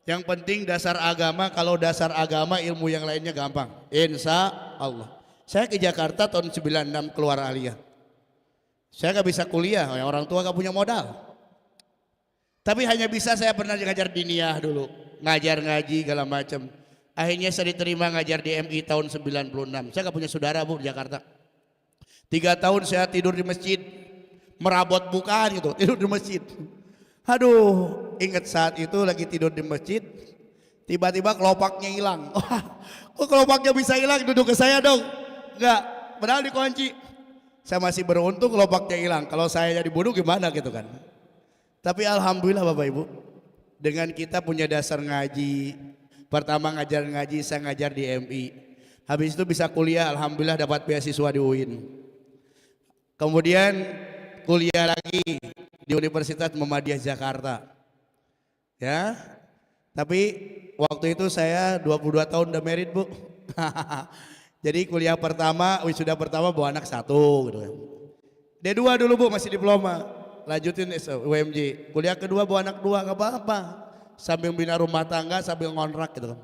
Yang penting dasar agama, kalau dasar agama ilmu yang lainnya gampang. Insya Allah. Saya ke Jakarta tahun 96 keluar aliyah. Saya gak bisa kuliah, orang tua gak punya modal. Tapi hanya bisa saya pernah ngajar diniyah dulu, ngajar ngaji segala macam. Akhirnya saya diterima ngajar di MI tahun 96. Saya gak punya saudara Bu di Jakarta. 3 tahun saya tidur di masjid, merabot bukaan gitu, tidur di masjid. Aduh, ingat saat itu lagi tidur di masjid, tiba-tiba kelopaknya hilang. Kok kelopaknya bisa hilang? Duduk ke saya dong. Enggak, padahal dikunci. Saya masih beruntung kelopaknya hilang. Kalau saya jadi bunuh gimana gitu kan. Tapi alhamdulillah Bapak Ibu, dengan kita punya dasar ngaji. Pertama ngajar ngaji, saya ngajar di MI. Habis itu bisa kuliah, alhamdulillah dapat beasiswa di UIN. Kemudian kuliah lagi di Universitas Muhammadiyah Jakarta. Ya. Tapi waktu itu saya 22 tahun udah married Bu. Jadi kuliah pertama, wisuda pertama bawa anak 1 gitu. D2 dulu Bu masih diploma, lanjutin UMJ. Kuliah kedua bawa anak 2 gak apa-apa. Sambil bina rumah tangga, sambil ngontrak gitu.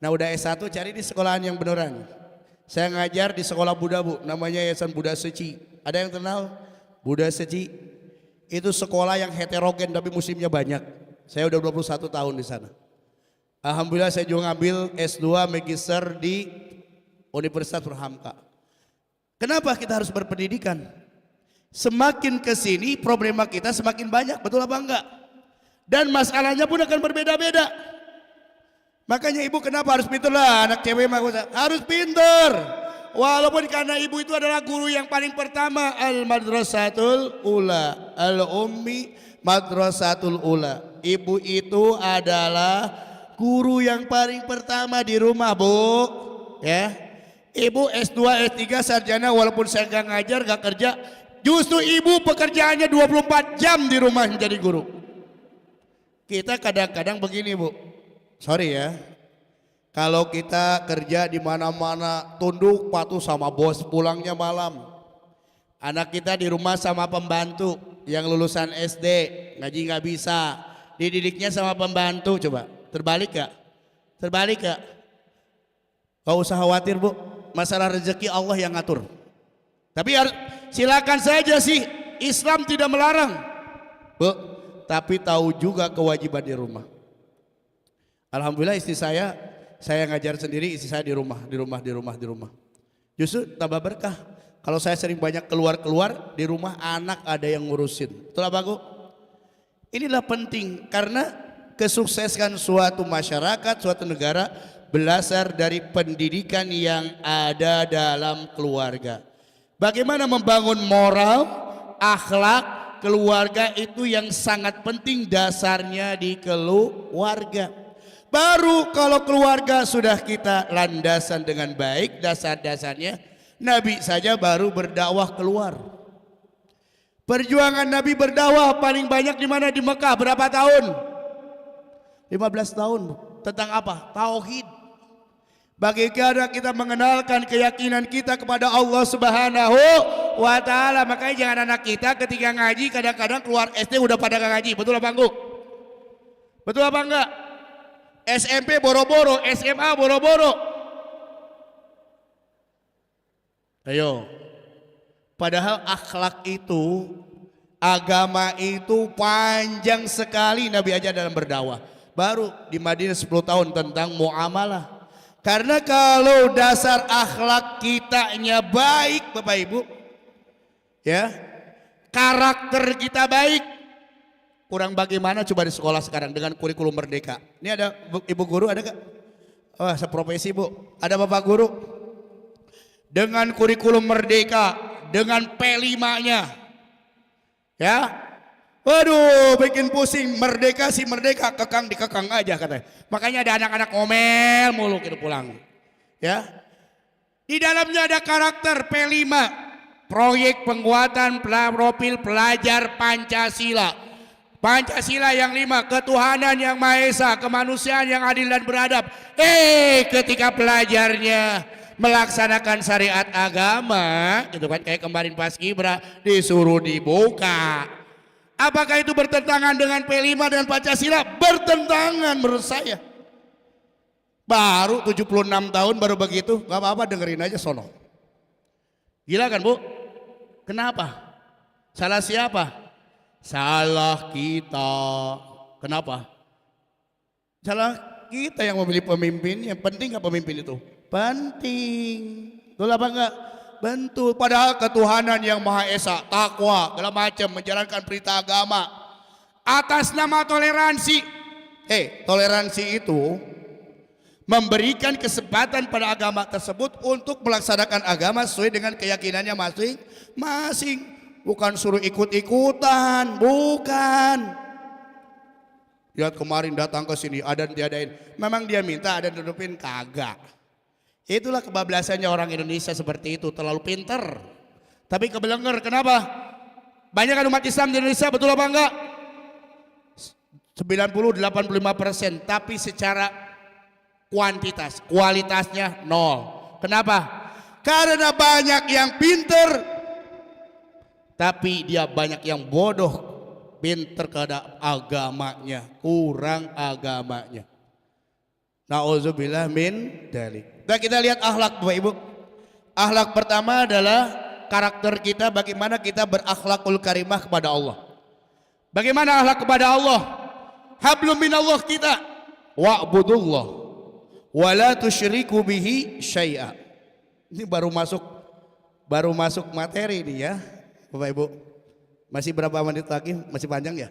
Nah udah S1 cari di sekolahan yang beneran. Saya ngajar di sekolah Buddha Bu, namanya Yayasan Buddha Seci. Ada yang kenal? Buddha Seci. Itu sekolah yang heterogen tapi musimnya banyak. Saya udah 21 tahun di sana. Alhamdulillah saya juga ngambil S2 Magister di Universitas Prahamka. Kenapa kita harus berpendidikan? Semakin kesini problema kita semakin banyak, betul apa enggak? Dan masalahnya pun akan berbeda-beda. Makanya ibu kenapa harus pintar lah, anak cewek mah harus pintar. Walaupun karena ibu itu adalah guru yang paling pertama, al-madrasatul ula, al-ummi madrasatul ula. Ibu itu adalah guru yang paling pertama di rumah Bu, ya. Ibu S2, S3, sarjana walaupun saya gak ngajar, gak kerja. Justru ibu pekerjaannya 24 jam di rumah menjadi guru. Kita kadang-kadang begini Bu, sorry ya. Kalau kita kerja di mana-mana tunduk patuh sama bos, pulangnya malam. Anak kita di rumah sama pembantu yang lulusan SD, ngaji nggak bisa, dididiknya sama pembantu. Coba terbalik gak? Terbalik gak? Gak usah khawatir bu, masalah rezeki Allah yang ngatur. Tapi silakan saja sih, Islam tidak melarang bu, tapi tahu juga kewajiban di rumah. Alhamdulillah istri saya ngajar sendiri, istri saya di rumah. Justru tambah berkah. Kalau saya sering banyak keluar di rumah anak ada yang ngurusin. Betul apa Bu? Inilah penting karena kesuksesan suatu masyarakat, suatu negara berdasar dari pendidikan yang ada dalam keluarga. Bagaimana membangun moral, akhlak, keluarga itu yang sangat penting dasarnya di keluarga. Baru kalau keluarga sudah kita landasan dengan baik dasar-dasarnya, Nabi saja baru berdakwah keluar. Perjuangan Nabi berdakwah paling banyak di mana? Di Mekah. Berapa tahun? 15 tahun. Tentang apa? Tauhid. Bagaimana kita mengenalkan keyakinan kita kepada Allah Subhanahu wa Ta'ala. Makanya jangan anak kita ketika ngaji kadang-kadang keluar SD udah pada ngaji. Betul apa enggak? Betul apa enggak? SMP boro-boro, SMA boro-boro. Ayo. Padahal akhlak itu, agama itu panjang sekali Nabi aja dalam berdakwah. Baru di Madinah 10 tahun tentang muamalah. Karena kalau dasar akhlak kitanya baik Bapak Ibu, ya, karakter kita baik, kurang bagaimana coba di sekolah sekarang dengan kurikulum merdeka. Ini ada ibu guru ada gak? Wah, seprofesi Bu. Ada bapak guru dengan kurikulum merdeka, dengan P5-nya, ya. Waduh, bikin pusing. Merdeka sih merdeka, kekang dikekang aja katanya. Makanya ada anak-anak ngomel mulu gitu pulang, ya. Di dalamnya ada karakter P5, proyek penguatan profil pelajar Pancasila. Pancasila yang 5, ketuhanan yang Maha Esa, kemanusiaan yang adil dan beradab. Ketika pelajarnya melaksanakan syariat agama, gitu kan, kayak kemarin pas Kibra disuruh dibuka. Apakah itu bertentangan dengan P5 dan Pancasila? Bertentangan menurut saya. Baru 76 tahun baru begitu, gak apa-apa dengerin aja sono. Gila kan Bu? Kenapa? Salah siapa? Salah kita. Kenapa? Salah kita yang memilih pemimpin. Yang penting gak pemimpin itu? Penting. Betul apa enggak? Bentul. Padahal ketuhanan yang Maha Esa, takwa, segala macam, menjalankan perintah agama atas nama toleransi. Toleransi itu memberikan kesempatan pada agama tersebut untuk melaksanakan agama sesuai dengan keyakinannya masing-masing. Bukan suruh ikut-ikutan, bukan. Lihat kemarin datang ke sini, ada diadain. Memang dia minta ada dudupin, kagak. Itulah kebablasannya orang Indonesia seperti itu, terlalu pinter. Tapi kebelenger, kenapa? Banyak kan umat Islam di Indonesia, betul apa enggak? 90-85%, tapi secara kuantitas, kualitasnya nol. Kenapa? Karena banyak yang pinter, tapi dia banyak yang bodoh, pinter kepada agamanya, kurang agamanya. Nauzubillah min dzalik. Nah, kita lihat akhlak Bapak Ibu. Akhlak pertama adalah karakter kita, bagaimana kita berakhlakul karimah kepada Allah. Bagaimana akhlak kepada Allah? Hablum minallah kita, wa'budullah wa la tusyriku bihi syai'a. Ini baru masuk materi ini ya. Bapak Ibu, masih berapa menit lagi? Masih panjang ya?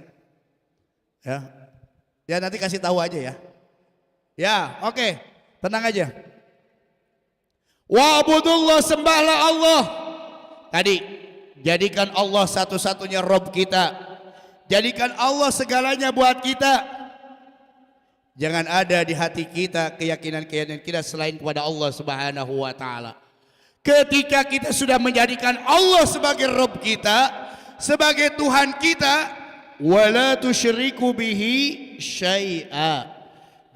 Ya nanti kasih tahu aja ya. Ya, oke. Tenang aja. Wa'budullah, sembahlah Allah. Tadi, jadikan Allah satu-satunya Rob kita. Jadikan Allah segalanya buat kita. Jangan ada di hati kita keyakinan-keyakinan kita selain kepada Allah Subhanahu wa Ta'ala. Ketika kita sudah menjadikan Allah sebagai Rabb kita, sebagai Tuhan kita, wala tusyriku bihi syai'a.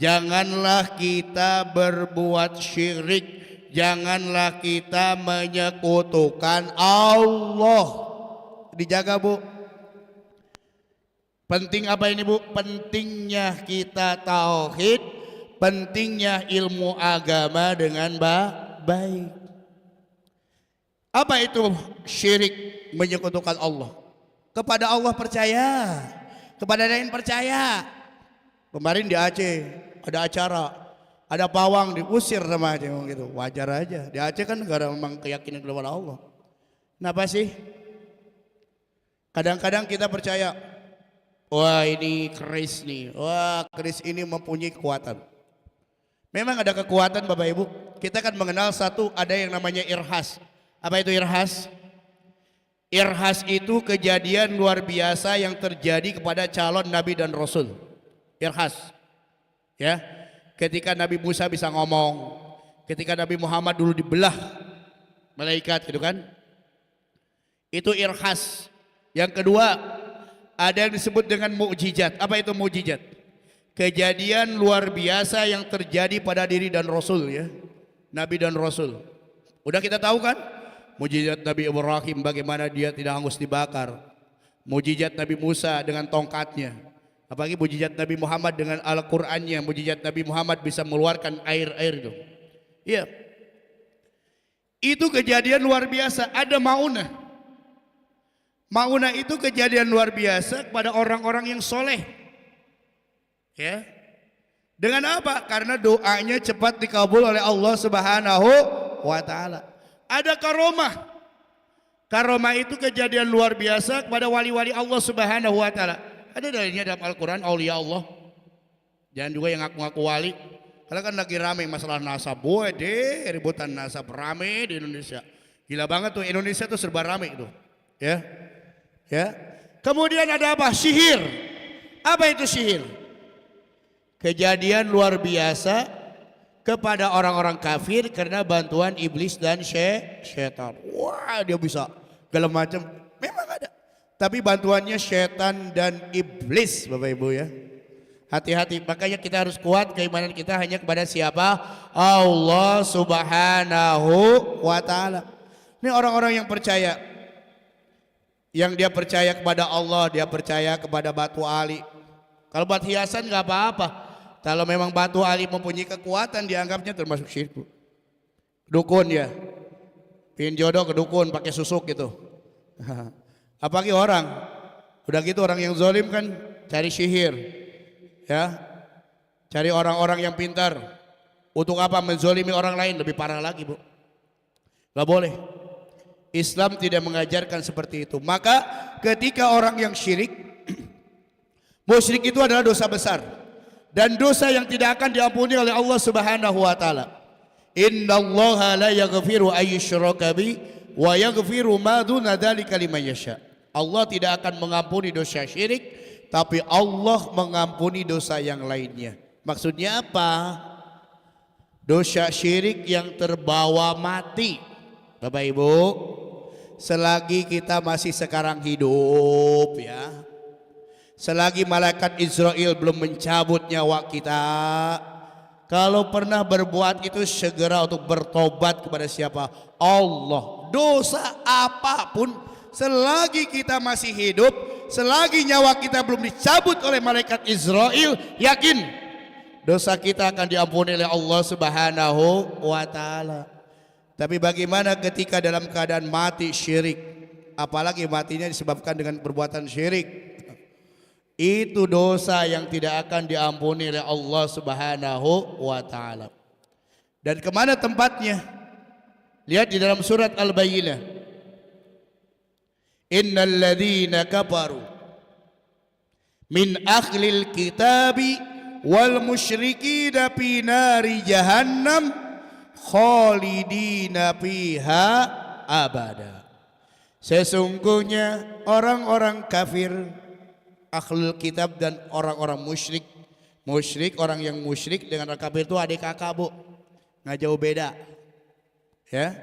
Janganlah kita berbuat syirik, janganlah kita menyekutukan Allah. Dijaga, Bu. Penting apa ini, Bu? Pentingnya kita tauhid, pentingnya ilmu agama dengan baik. Apa itu syirik, menyekutukan Allah? Kepada Allah percaya, kepada lain percaya. Kemarin di Aceh ada acara, ada pawang diusir sama Aceh gitu. Wajar aja. Di Aceh kan negara memang keyakinan kepada Allah. Kenapa sih? Kadang-kadang kita percaya, wah ini keris nih, wah keris ini mempunyai kekuatan. Memang ada kekuatan Bapak Ibu. Kita kan mengenal satu, ada yang namanya irhas. Apa itu irhas? Irhas itu kejadian luar biasa yang terjadi kepada calon Nabi dan Rasul. Irhas, ya, ketika Nabi Musa bisa ngomong, ketika Nabi Muhammad dulu dibelah malaikat gitu kan, itu irhas. Yang kedua, ada yang disebut dengan mukjizat. Apa itu mukjizat? Kejadian luar biasa yang terjadi pada diri dan Rasul, ya, Nabi dan Rasul. Udah kita tahu kan, mukjizat Nabi Ibrahim bagaimana dia tidak hangus dibakar, mukjizat Nabi Musa dengan tongkatnya. Apalagi mukjizat Nabi Muhammad dengan Al-Qur'annya, mukjizat Nabi Muhammad bisa mengeluarkan air-air itu. Iya. Itu kejadian luar biasa. Ada maunah. Maunah itu kejadian luar biasa kepada orang-orang yang soleh. Ya. Dengan apa? Karena doanya cepat dikabul oleh Allah Subhanahu wa taala. Ada karomah. Karomah itu kejadian luar biasa kepada wali-wali Allah Subhanahu wa taala. Ada dalilnya dalam Al-Quran, aulia Allah. Jangan juga yang ngaku-ngaku wali. Karena kan lagi rame masalah nasab. Boy deh, ributan nasab rame di Indonesia. Gila banget tuh, Indonesia tuh serba rame itu. Ya, ya. Kemudian ada apa? Sihir. Apa itu sihir? Kejadian luar biasa kepada orang-orang kafir karena bantuan iblis dan syaitan. Wah, dia bisa segala macam. Memang ada. Tapi bantuannya setan dan iblis, Bapak Ibu, ya. Hati-hati, makanya kita harus kuat keimanan kita hanya kepada siapa? Allah Subhanahu wa taala. Ini orang-orang yang percaya. Yang dia percaya kepada Allah, dia percaya kepada batu ali. Kalau buat hiasan nggak apa-apa. Kalau memang batu ali mempunyai kekuatan, dianggapnya termasuk syirik. Dukun ya. Pin jodoh ke dukun pakai susuk gitu. Apalagi orang, udah gitu orang yang zalim kan cari sihir, ya, cari orang-orang yang pintar. Untuk apa? Menzalimi orang lain, lebih parah lagi, Bu. Gak boleh. Islam tidak mengajarkan seperti itu. Maka ketika orang yang syirik, musyrik itu adalah dosa besar dan dosa yang tidak akan diampuni oleh Allah Subhanahu wa taala. Innallaha la yaghfiru ayyushraka bi wa yaghfiru ma duna dzalika liman yasha. Allah tidak akan mengampuni dosa syirik, tapi Allah mengampuni dosa yang lainnya. Maksudnya apa? Dosa syirik yang terbawa mati. Bapak Ibu, selagi kita masih sekarang hidup, ya, selagi malaikat Israel belum mencabut nyawa kita, kalau pernah berbuat itu segera untuk bertobat kepada siapa? Allah. Dosa apapun, selagi kita masih hidup, selagi nyawa kita belum dicabut oleh malaikat Israel, yakin dosa kita akan diampuni oleh Allah Subhanahu wa taala. Tapi bagaimana ketika dalam keadaan mati syirik, apalagi matinya disebabkan dengan perbuatan syirik? Itu dosa yang tidak akan diampuni oleh Allah Subhanahu wa taala. Dan kemana tempatnya? Lihat di dalam surat Al-Bayyinah. Innal ladzina kafaru min ahlil kitabi wal musyrikina fi nari jahannam khalidina fiha abada. Sesungguhnya orang-orang kafir, ahlul kitab dan orang-orang musyrik. Musyrik, orang yang musyrik dengan orang kafir itu adik kakak, Bu. Nggak jauh beda. Ya.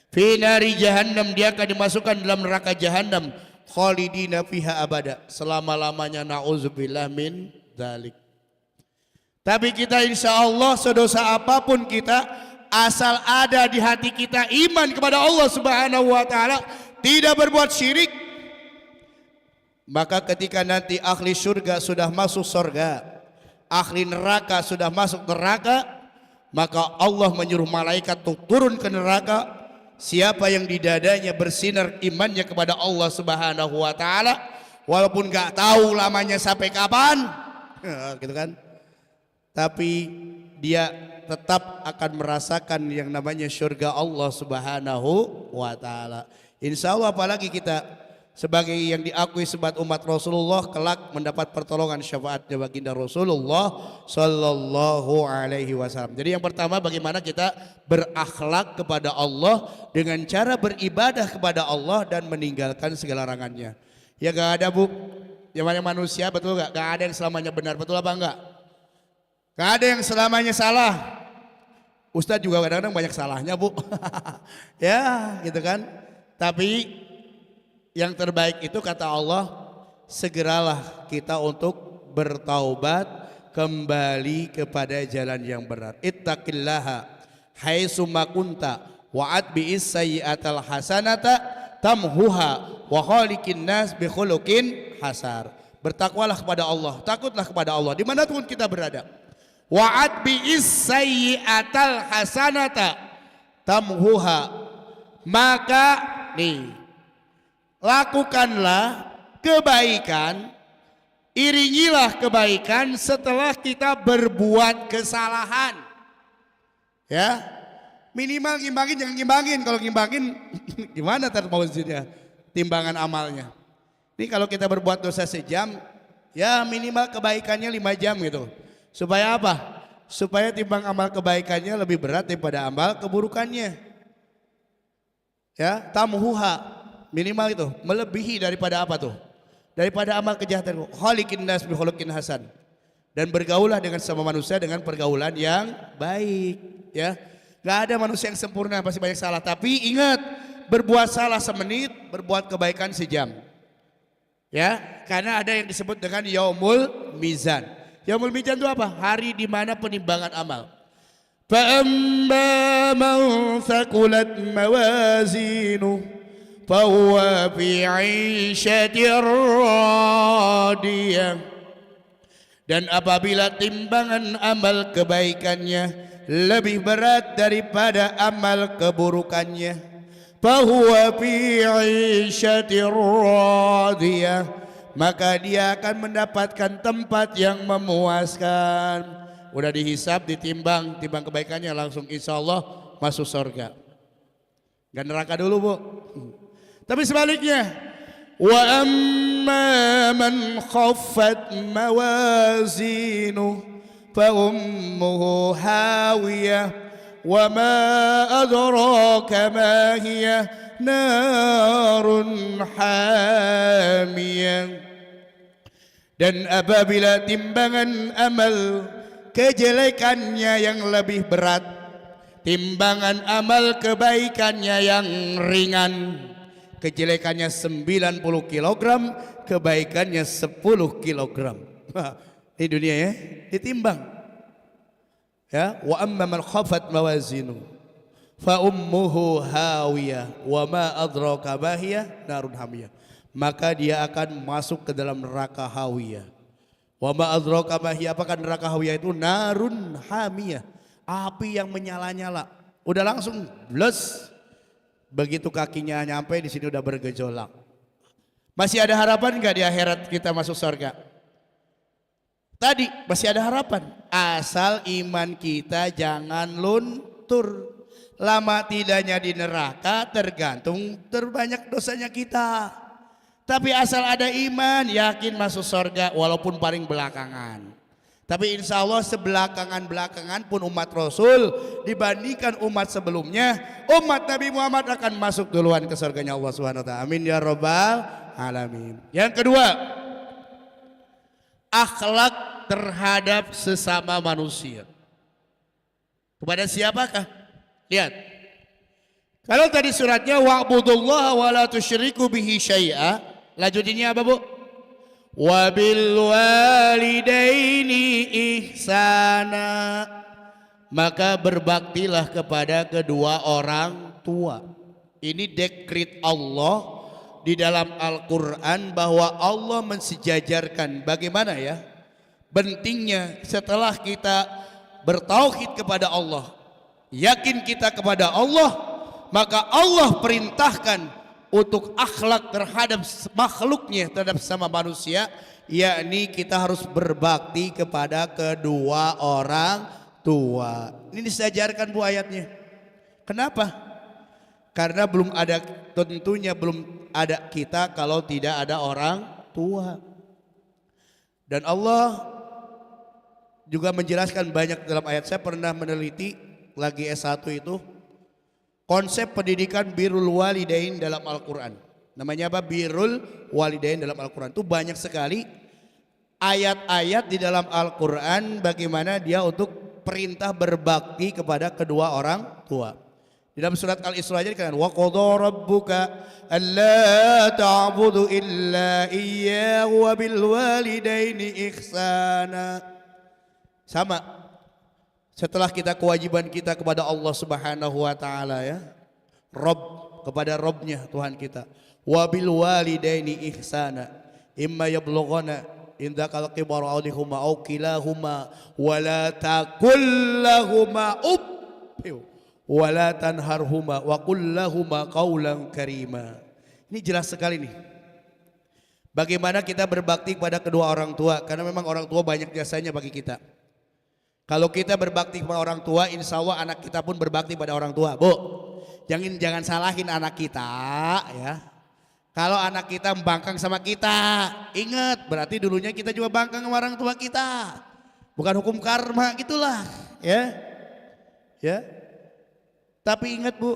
Fi nari jahannam, dia akan dimasukkan dalam neraka jahannam khalidina fiha abada, selama-lamanya, nauzubillah min dzalik. Tapi kita insya Allah sedosa apapun kita, asal ada di hati kita iman kepada Allah Subhanahu wa taala, tidak berbuat syirik, maka ketika nanti ahli surga sudah masuk surga, ahli neraka sudah masuk neraka, maka Allah menyuruh malaikat untuk turun ke neraka. Siapa yang di dadanya bersinar imannya kepada Allah Subhanahu wa taala, walaupun gak tahu lamanya sampai kapan, gitu kan, tapi dia tetap akan merasakan yang namanya surga Allah Subhanahu wa taala. Insya Allah, apalagi kita sebagai yang diakui sebagai umat Rasulullah kelak mendapat pertolongan syafaatnya baginda Rasulullah sallallahu alaihi wasallam. Jadi yang pertama, bagaimana kita berakhlak kepada Allah dengan cara beribadah kepada Allah dan meninggalkan segala larangannya. Ya gak ada bu, yang namanya manusia, betul gak? Gak ada yang selamanya benar, betul apa enggak? Gak ada yang selamanya salah. Ustadz juga kadang-kadang banyak salahnya bu. Ya gitu kan. Tapi yang terbaik itu kata Allah, segeralah kita untuk bertaubat kembali kepada jalan yang benar. Ittaqillaha haitsu ma kunta wa'ad bi'is sayyi'atal hasanata tamhuha wa khaliqin nas bi khuluqin hasar. Bertakwalah kepada Allah, takutlah kepada Allah dimanapun kita berada. Wa'ad bi'is sayyi'atal hasanata tamhuha, maka nih, lakukanlah kebaikan, iringilah kebaikan setelah kita berbuat kesalahan. Ya, minimal ngimbangin, jangan ngimbangin. Kalau ngimbangin gimana termauzinya timbangan amalnya. Ini kalau kita berbuat dosa sejam, ya minimal kebaikannya 5 jam gitu. Supaya apa? Supaya timbang amal kebaikannya lebih berat daripada amal keburukannya. Ya, tamhuha, minimal itu melebihi daripada apa tuh? Daripada amal kejahatan. Khaliqin nas bi khuluqin hasan. Dan bergaulah dengan sama manusia dengan pergaulan yang baik, ya. Gak ada manusia yang sempurna, pasti banyak salah. Tapi ingat, berbuat salah semenit, berbuat kebaikan sejam. Ya, karena ada yang disebut dengan yaumul mizan. Yaumul mizan itu apa? Hari di mana penimbangan amal. فَأَمَّا مَنْ ثَقُلَتْ مَوَازِينُهُ فَهُوَ فِي عِيشَةٍ رَاضِيَةٍ. Dan apabila timbangan amal kebaikannya lebih berat daripada amal keburukannya, فَهُوَ فِي عِيشَةٍ رَاضِيَةٍ, maka dia akan mendapatkan tempat yang memuaskan. Udah dihisab, ditimbang, timbang kebaikannya, langsung insya Allah masuk surga. Gak neraka dulu bu. Tapi sebaliknya, wa amma man khaffat mawazinu fa ummuhu hawiyah wa ma adraka ma hiya narun hamiyah. Dan apabila timbangan amal kejelekannya yang lebih berat, timbangan amal kebaikannya yang ringan, kejelekannya 90 kg, kebaikannya 10 kg. Ini dunia ya, ditimbang. Ya, wa amma man khafat mawazinu fa ummuhu hawiyah wa ma adraka ma hiya narun hamiyah. Maka dia akan masuk ke dalam neraka hawiyah. Wa ma adraka ma hiya, apakah neraka hawiyah itu? Narun hamiyah, api yang menyala-nyala. Udah langsung blus. Begitu kakinya nyampe di sini udah bergejolak. Masih ada harapan enggak di akhirat kita masuk surga? Tadi masih ada harapan, asal iman kita jangan luntur. Lama tidaknya di neraka tergantung terbanyak dosanya kita. Tapi asal ada iman, yakin masuk surga walaupun paling belakangan. Tapi insya Allah sebelakangan-belakangan pun umat Rasul dibandingkan umat sebelumnya, umat Nabi Muhammad akan masuk duluan ke surganya Allah Subhanahu wa taala. Amin ya rabbal alamin. Yang kedua, akhlak terhadap sesama manusia. Kepada siapakah? Lihat. Kalau tadi suratnya wa'budullaha wa la tusyriku bihi syai'a, lanjutinnya apa bu? Wa bil walidaini ihsana, maka berbaktilah kepada kedua orang tua. Ini dekret Allah di dalam Al-Quran bahwa Allah mensejajarkan bagaimana ya pentingnya setelah kita bertauhid kepada Allah, yakin kita kepada Allah, maka Allah perintahkan untuk akhlak terhadap makhluknya, terhadap sama manusia, yakni kita harus berbakti kepada kedua orang tua. Ini disejarkan bu ayatnya. Kenapa? Karena tentunya belum ada kita kalau tidak ada orang tua. Dan Allah juga menjelaskan banyak dalam ayat. Saya pernah meneliti lagi S1 itu konsep pendidikan birrul walidain dalam Al-Quran. Namanya apa? Birrul walidain dalam Al-Quran. Itu banyak sekali ayat-ayat di dalam Al-Quran bagaimana dia untuk perintah berbakti kepada kedua orang tua. Di dalam surat Al-Isra aja dikatakan wa qadha rabbuka alla ta'budu illa iyyahu wa bil walidaini ihsana. Sama. Setelah kita kewajiban kita kepada Allah Subhanahu wa taala ya. Rabb, kepada Rabbnya Tuhan kita. Wa bil walidaini ihsana. Imma yablughana indakal kibara ahaduhuma aw kilahuma wa la taqul lahumā uff wala tanharhuma wa qul lahumā qawlan karīmā. Ini jelas sekali nih. Bagaimana kita berbakti kepada kedua orang tua, karena memang orang tua banyak jasanya bagi kita. Kalau kita berbakti kepada orang tua, insya Allah anak kita pun berbakti pada orang tua. Bu, jangan salahin anak kita ya. Kalau anak kita membangkang sama kita, ingat berarti dulunya kita juga bangkang sama orang tua kita. Bukan hukum karma gitulah ya. Ya. Tapi ingat bu,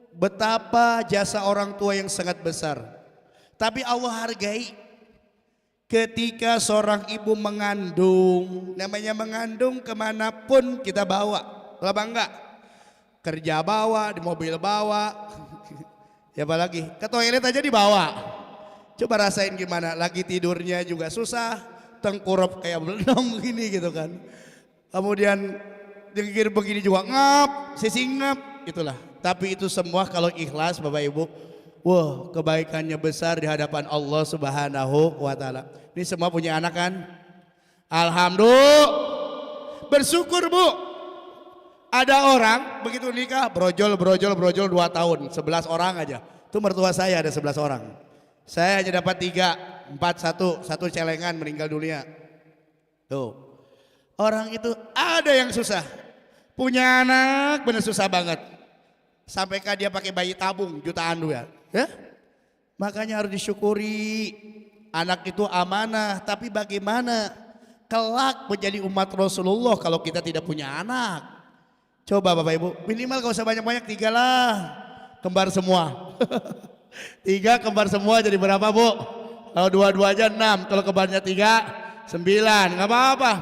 betapa jasa orang tua yang sangat besar. Tapi Allah hargai ketika seorang ibu mengandung. Namanya mengandung kemanapun kita bawa. Apa enggak? Kerja bawa, di mobil bawa. Ya apalagi, ke toilet aja dibawa. Coba rasain gimana, lagi tidurnya juga susah. Tengkurap kayak belum gini gitu kan. Kemudian dengkir begini juga ngap, sisingap. Itulah. Tapi itu semua kalau ikhlas Bapak Ibu, wah kebaikannya besar di hadapan Allah Subhanahu wa taala. Ini semua punya anak kan? Alhamdulillah. Bersyukur Bu. Ada orang begitu nikah brojol 2 tahun, 11 orang aja. Itu mertua saya ada 11 orang. Saya hanya dapat 3, 4, 1 celengan meninggal dunia. Tuh. Orang itu ada yang susah. Punya anak benar susah banget. Sampaikah dia pakai bayi tabung jutaan ya? Makanya harus disyukuri. Anak itu amanah, tapi bagaimana kelak menjadi umat Rasulullah kalau kita tidak punya anak? Coba Bapak Ibu, minimal gak usah banyak-banyak, 3 lah. Kembar semua. 3 kembar semua jadi berapa Bu? Kalau 2 aja 6, kalau kembarnya 3, 9, gak apa-apa.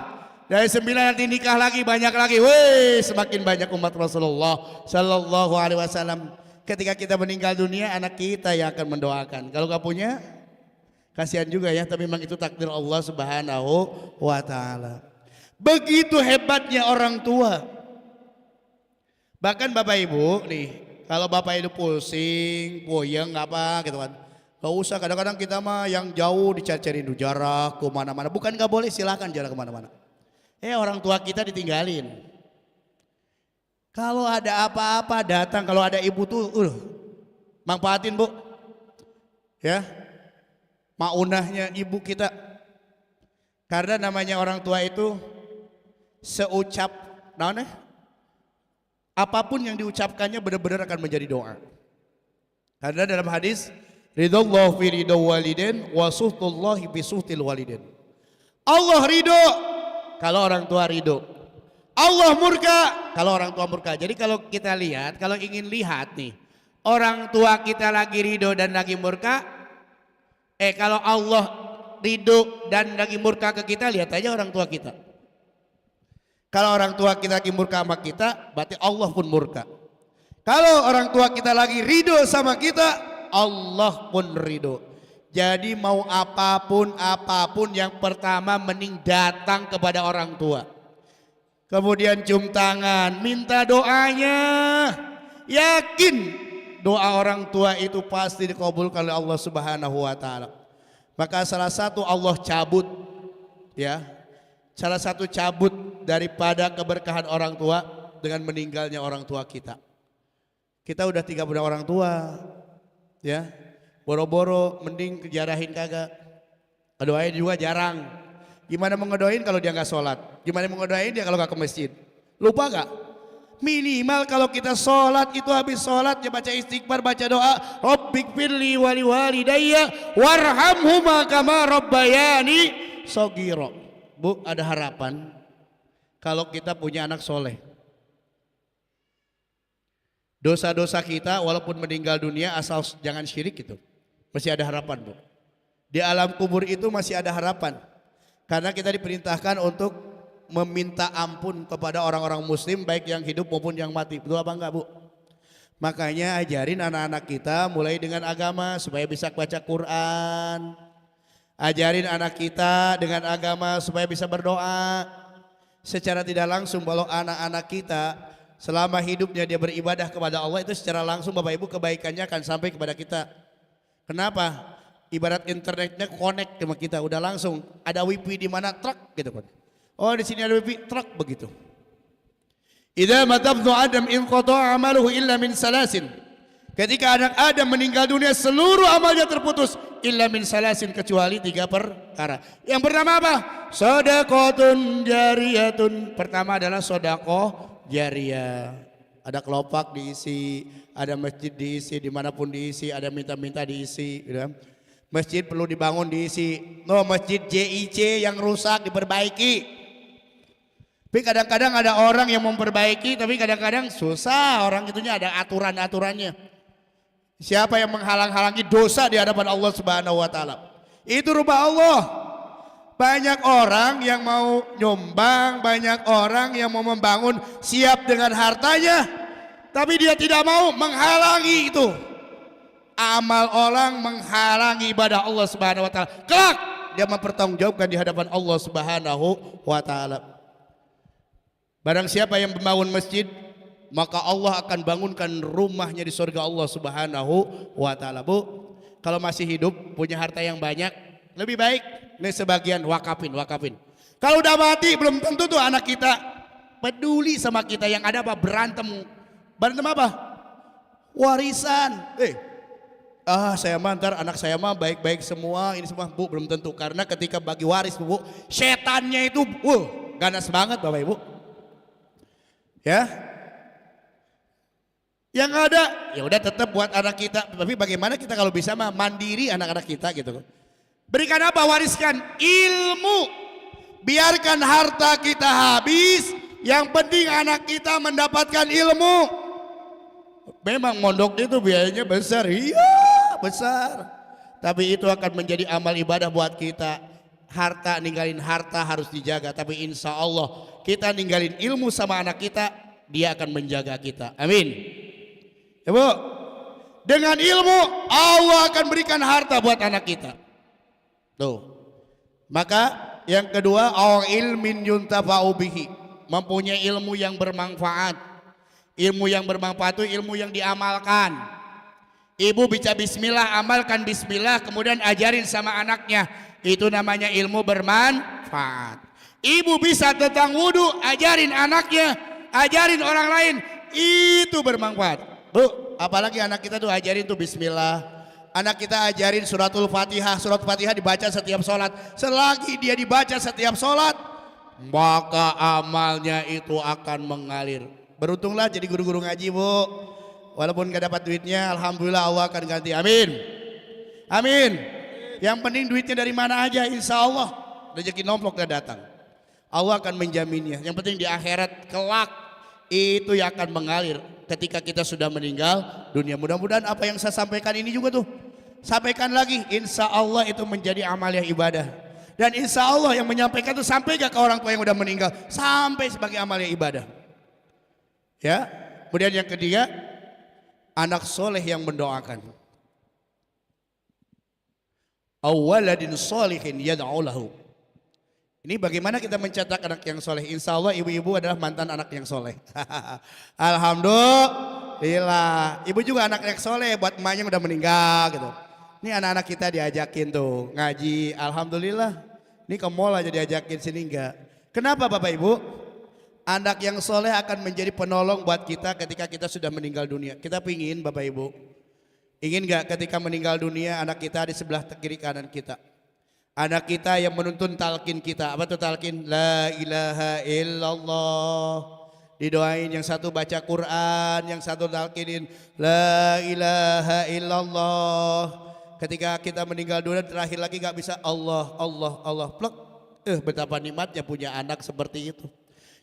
Dari 9 nanti nikah lagi banyak lagi. Wih, semakin banyak umat Rasulullah Sallallahu Alaihi Wasallam. Ketika kita meninggal dunia, anak kita yang akan mendoakan. Kalau gak punya, kasihan juga ya. Tapi memang itu takdir Allah Subhanahu wa taala. Begitu hebatnya orang tua. Bahkan Bapak Ibu nih, kalau Bapak Ibu pusing, puyeng apa gitu kan. Gak usah, kadang-kadang kita mah yang jauh dicari-cari jarak ke mana-mana. Bukan gak boleh, silahkan jarak kemana-mana. Orang tua kita ditinggalin. Kalau ada apa-apa datang, kalau ada ibu tuh, manfaatin Bu. Ya, maunahnya ibu kita. Karena namanya orang tua itu seucap, apapun yang diucapkannya benar-benar akan menjadi doa. Karena dalam hadis, ridallahu fi ridha walidin wa suhtullahi fi suhtil walidin. Allah ridho kalau orang tua ridho. Allah murka kalau orang tua murka. Jadi kalau kita lihat, kalau ingin lihat nih, orang tua kita lagi ridho dan lagi murka, kalau Allah ridho dan lagi murka ke kita, lihat aja orang tua kita. Kalau orang tua kita lagi murka sama kita, berarti Allah pun murka. Kalau orang tua kita lagi ridho sama kita, Allah pun ridho. Jadi mau apapun yang pertama mending datang kepada orang tua. Kemudian cium tangan, minta doanya. Yakin doa orang tua itu pasti dikabulkan oleh Allah Subhanahu wa taala. Maka salah satu Allah cabut, ya. Salah satu cabut daripada keberkahan orang tua dengan meninggalnya orang tua kita. Kita udah 30 orang tua, ya. Boro-boro mending kejarahin kagak. Ngedoain juga jarang. Gimana mau ngedoain kalau dia nggak sholat? Gimana mau ngedoain dia kalau nggak ke masjid? Lupa gak? Minimal kalau kita sholat itu habis sholat ya baca istighfar, baca doa. Rabbighfirli wa liwalidayya warhamhuma kama rabbayani shaghira. Bu, ada harapan kalau kita punya anak soleh. Dosa-dosa kita walaupun meninggal dunia asal jangan syirik gitu. Masih ada harapan, Bu. Di alam kubur itu masih ada harapan. Karena kita diperintahkan untuk meminta ampun kepada orang-orang muslim baik yang hidup maupun yang mati. Betul apa enggak, Bu? Makanya ajarin anak-anak kita mulai dengan agama supaya bisa baca Quran. Ajarin anak kita dengan agama supaya bisa berdoa. Secara tidak langsung kalau anak-anak kita selama hidupnya dia beribadah kepada Allah itu secara langsung Bapak Ibu kebaikannya akan sampai kepada kita. Kenapa? Ibarat internetnya connect sama kita udah langsung. Ada wifi di mana truk gitu kan. Oh di sini ada wifi truk begitu. Idza matabnu Adam inqata amaluhu illa min salasin. Ketika anak Adam meninggal dunia seluruh amalnya terputus illa min salasin kecuali 3 perkara. Yang pertama apa? Shadaqatun jariyatun. Pertama adalah sedekah jariyah. Ada kelopak diisi, ada masjid diisi, dimanapun diisi, ada minta-minta diisi. Gitu. Masjid perlu dibangun diisi. No, masjid JIC yang rusak diperbaiki. Tapi kadang-kadang ada orang yang memperbaiki, tapi kadang-kadang susah. Orang itunya ada aturan-aturannya. Siapa yang menghalang-halangi dosa di hadapan Allah Subhanahu wa taala? Itu rumah Allah. Banyak orang yang mau nyumbang, banyak orang yang mau membangun siap dengan hartanya, tapi dia tidak mau menghalangi itu. Amal orang menghalangi ibadah Allah Subhanahu wa taala. Kelak dia mempertanggungjawabkan di hadapan Allah Subhanahu wa taala. Barang siapa yang membangun masjid, maka Allah akan bangunkan rumahnya di surga Allah Subhanahu wa taala. Bu, kalau masih hidup punya harta yang banyak, lebih baik nih sebagian wakafin. Kalau udah mati belum tentu tuh anak kita peduli sama kita. Yang ada apa? Berantem apa? Warisan. Saya mah ntar anak saya mah baik-baik semua ini semua. Bu, belum tentu. Karena ketika bagi waris Bu, setannya itu ganas banget Bapak Ibu. Ya. Yang ada ya udah tetap buat anak kita. Tapi bagaimana kita kalau bisa mah mandiri anak-anak kita gitu. Berikan apa? Wariskan ilmu. Biarkan harta kita habis. Yang penting anak kita mendapatkan ilmu. Memang mondok itu biayanya besar. Iya besar. Tapi itu akan menjadi amal ibadah buat kita. Harta, ninggalin harta harus dijaga. Tapi insya Allah kita ninggalin ilmu sama anak kita. Dia akan menjaga kita. Amin. Ya Bu. Dengan ilmu Allah akan berikan harta buat anak kita. Tuh. Maka yang kedua ilmin yuntafa'u bihi, mempunyai ilmu yang bermanfaat. Ilmu yang bermanfaat itu ilmu yang diamalkan. Ibu baca bismillah, amalkan bismillah, kemudian ajarin sama anaknya. Itu namanya ilmu bermanfaat. Ibu bisa tentang wudu, ajarin anaknya, ajarin orang lain, itu bermanfaat. Bu, apalagi anak kita tuh ajarin tuh bismillah. Anak kita ajarin suratul Fatihah. Surat Fatihah dibaca setiap sholat. Selagi dia dibaca setiap sholat, maka amalnya itu akan mengalir. Beruntunglah jadi guru-guru ngaji Bu. Walaupun gak dapat duitnya, alhamdulillah Allah akan ganti. Amin. Amin. Yang penting duitnya dari mana aja, insya Allah rezeki nomplok gak datang. Allah akan menjaminnya. Yang penting di akhirat kelak itu yang akan mengalir ketika kita sudah meninggal dunia. Mudah-mudahan apa yang saya sampaikan ini juga tuh sampaikan lagi, insya Allah itu menjadi amalia ibadah. Dan insya Allah yang menyampaikan itu sampai gak ke orang tua yang udah meninggal, sampai sebagai amalia ibadah. Ya. Kemudian yang ketiga, anak soleh yang mendoakan. aw waladin sholihin yad'u lahu. Ini bagaimana kita mencetak anak yang soleh? Insya Allah ibu-ibu adalah mantan anak yang soleh. Alhamdulillah. Ibu juga anak yang soleh buat emaknya udah meninggal gitu. Ini anak-anak kita diajakin tuh ngaji. Alhamdulillah. Ini ke mall aja diajakin, sini enggak. Kenapa Bapak Ibu? Anak yang soleh akan menjadi penolong buat kita ketika kita sudah meninggal dunia. Kita pingin Bapak Ibu. Ingin enggak ketika meninggal dunia anak kita di sebelah kiri kanan kita. Anak kita yang menuntun talqin kita. Apa tuh talqin? La ilaha illallah. Didoain, yang satu baca Quran, yang satu talqinin la ilaha illallah. Ketika kita meninggal dunia terakhir lagi gak bisa Allah, Allah, Allah. Plek. Betapa nikmatnya punya anak seperti itu.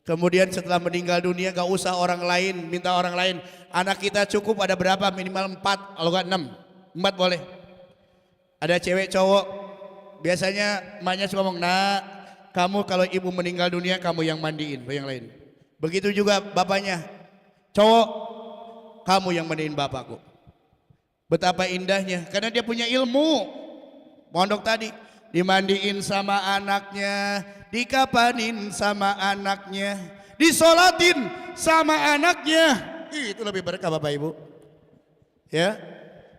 Kemudian setelah meninggal dunia gak usah orang lain, minta orang lain. Anak kita cukup ada berapa? Minimal 4, kalau gak 6. 4 boleh. Ada cewek cowok. Biasanya emaknya suka ngomong, nak, kamu kalau ibu meninggal dunia kamu yang mandiin, yang lain. Begitu juga bapaknya, cowok, kamu yang mandiin bapakku. Betapa indahnya, karena dia punya ilmu. Mondok tadi, dimandiin sama anaknya, dikapanin sama anaknya, disolatin sama anaknya. Itu lebih berkah Bapak Ibu. Ya,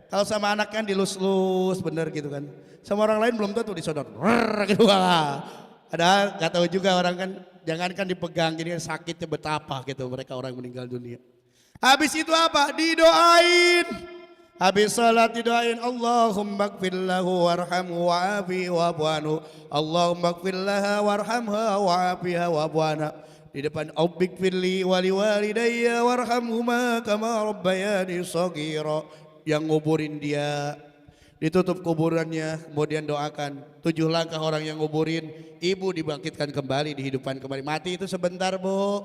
kalau sama anak kan dilus-lus bener gitu kan. Sama orang lain belum tentu disodot. Gitu. Ada nggak tahu juga orang kan, jangankan dipegang gini kan sakitnya betapa gitu mereka orang meninggal dunia. Habis itu apa? Didoain. Habis salat didoain, Allahumma gfir lahu warhamhu wa'afi wa'bu'anhu. Allahumma gfir laha warhamha wa'afiha wa'bu'ana. Di depan Aubik firli wali walidayya warhamhuma kama rabbayani shaghira. Yang nguburin dia, ditutup kuburannya, kemudian doakan 7 langkah orang yang nguburin, ibu dibangkitkan kembali, dihidupkan kembali. Mati itu sebentar Bu.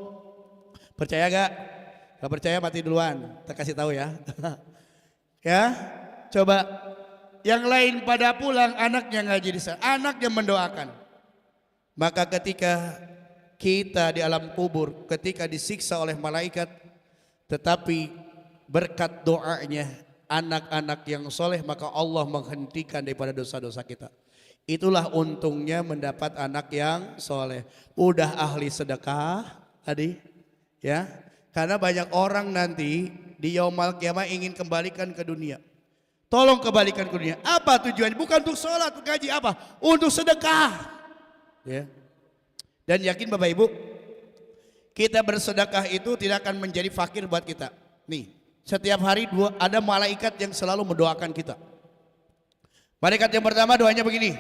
Percaya gak? Gak percaya mati duluan, kita kasih tahu ya. Ya, coba yang lain pada pulang, anaknya ngaji di sana, anaknya mendoakan. Maka ketika kita di alam kubur, ketika disiksa oleh malaikat, tetapi berkat doanya anak-anak yang soleh, maka Allah menghentikan daripada dosa-dosa kita. Itulah untungnya mendapat anak yang soleh. Udah ahli sedekah tadi, ya. Karena banyak orang nanti di yaumal kiamah ingin kembalikan ke dunia. Tolong kembalikan ke dunia. Apa tujuannya? Bukan untuk sholat, untuk gaji, apa? Untuk sedekah. Ya. Dan yakin Bapak Ibu, kita bersedekah itu tidak akan menjadi fakir buat kita. Nih. Setiap hari ada malaikat yang selalu mendoakan kita. Malaikat yang pertama doanya begini.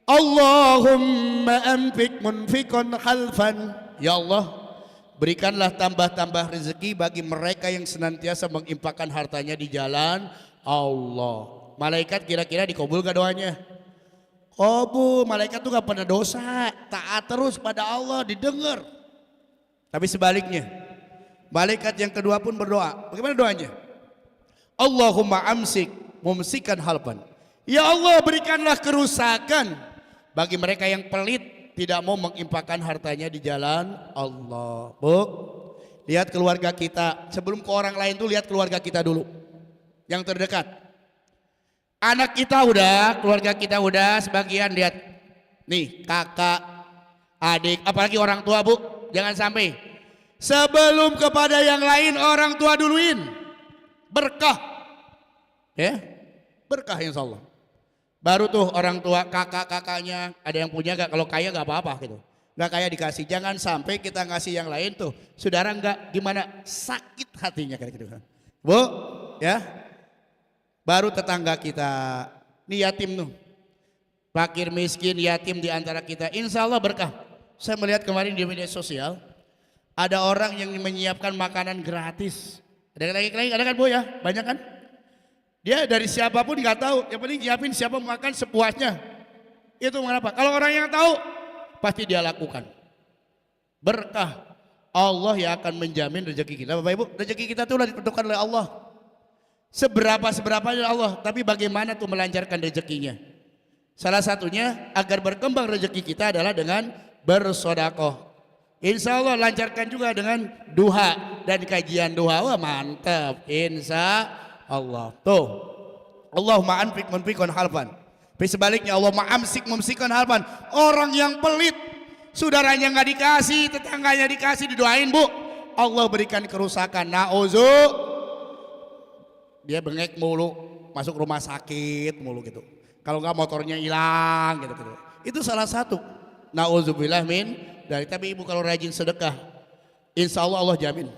Allahumma anfik munfikon khalfan. Ya Allah, berikanlah tambah-tambah rezeki bagi mereka yang senantiasa menginfakkan hartanya di jalan Allah. Malaikat kira-kira dikabul gak doanya? Kabul. Malaikat tuh gak pernah dosa, taat terus pada Allah, didengar. Tapi sebaliknya, malaikat yang kedua pun berdoa. Bagaimana doanya? Allahumma amsik mumsikan halban. Ya Allah, berikanlah kerusakan bagi mereka yang pelit, tidak mau menginfakkan hartanya di jalan Allah. Bu, lihat keluarga kita. Sebelum ke orang lain tuh lihat keluarga kita dulu, yang terdekat. Anak kita udah, keluarga kita udah, sebagian lihat. Nih kakak, adik, apalagi orang tua Bu. Jangan sampai sebelum kepada yang lain orang tua duluin. Berkah. Ya, berkah insya Allah. Baru tuh orang tua, kakak-kakaknya, ada yang punya gak? Kalau kaya gak apa-apa gitu. Gak kaya dikasih. Jangan sampai kita ngasih yang lain tuh, saudara gak gimana, sakit hatinya kayak gitu. Bu, ya. Baru tetangga kita, ini yatim tuh. Fakir miskin yatim di antara kita, insya Allah berkah. Saya melihat kemarin di media sosial, ada orang yang menyiapkan makanan gratis. Ada lagi, ada kan Bu ya? Banyak kan? Dia dari siapapun nggak tahu, yang penting nyiapin siapa makan sepuasnya. Itu mengapa? Kalau orang yang tahu, pasti dia lakukan. Berkah. Allah yang akan menjamin rezeki kita. Bapak Ibu, rezeki kita itu ditentukan oleh Allah. Seberapa-seberapanya Allah, tapi bagaimana tuh melancarkan rezekinya? Salah satunya agar berkembang rezeki kita adalah dengan bersedekah. Insya Allah lancarkan juga dengan duha dan kajian duha. Wah mantap, insya Allah. Tuh, Allahumma anfik munfikun halfan. Tapi sebaliknya Allah memsikkan harapan orang yang pelit, saudaranya nggak dikasih, tetangganya dikasih, didoain bu, Allah berikan kerusakan. Dia bengek mulu, masuk rumah sakit mulu gitu. Kalau nggak motornya hilang gitu. Itu salah satu. Nauzubillah min dari. Tapi ibu kalau rajin sedekah, insya Allah Allah jamin.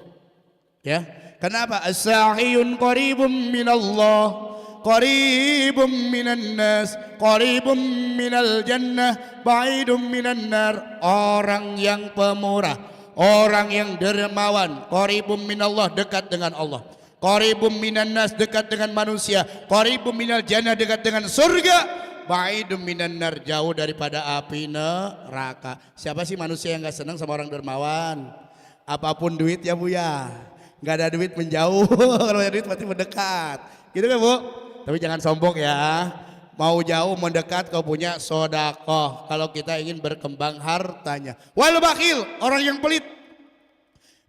Ya, kenapa? As-sa'iyun qaribum minallah, qaribum minan nas, qaribum minal jannah, ba'idum minan nar. Orang yang pemurah, orang yang dermawan, qaribum minallah, dekat dengan Allah, qaribum minan nas, dekat dengan manusia, qaribum minal jannah, dekat dengan surga, ba'idum minan nar, jauh daripada api neraka. Siapa sih manusia yang gak senang sama orang dermawan? Apapun duit ya bu ya, nggak ada duit menjauh, kalau ada duit pasti mendekat, gitu kan bu? Tapi jangan sombong ya, mau jauh mendekat kau punya sodakoh. Kalau kita ingin berkembang hartanya. Wal bakhil, orang yang pelit,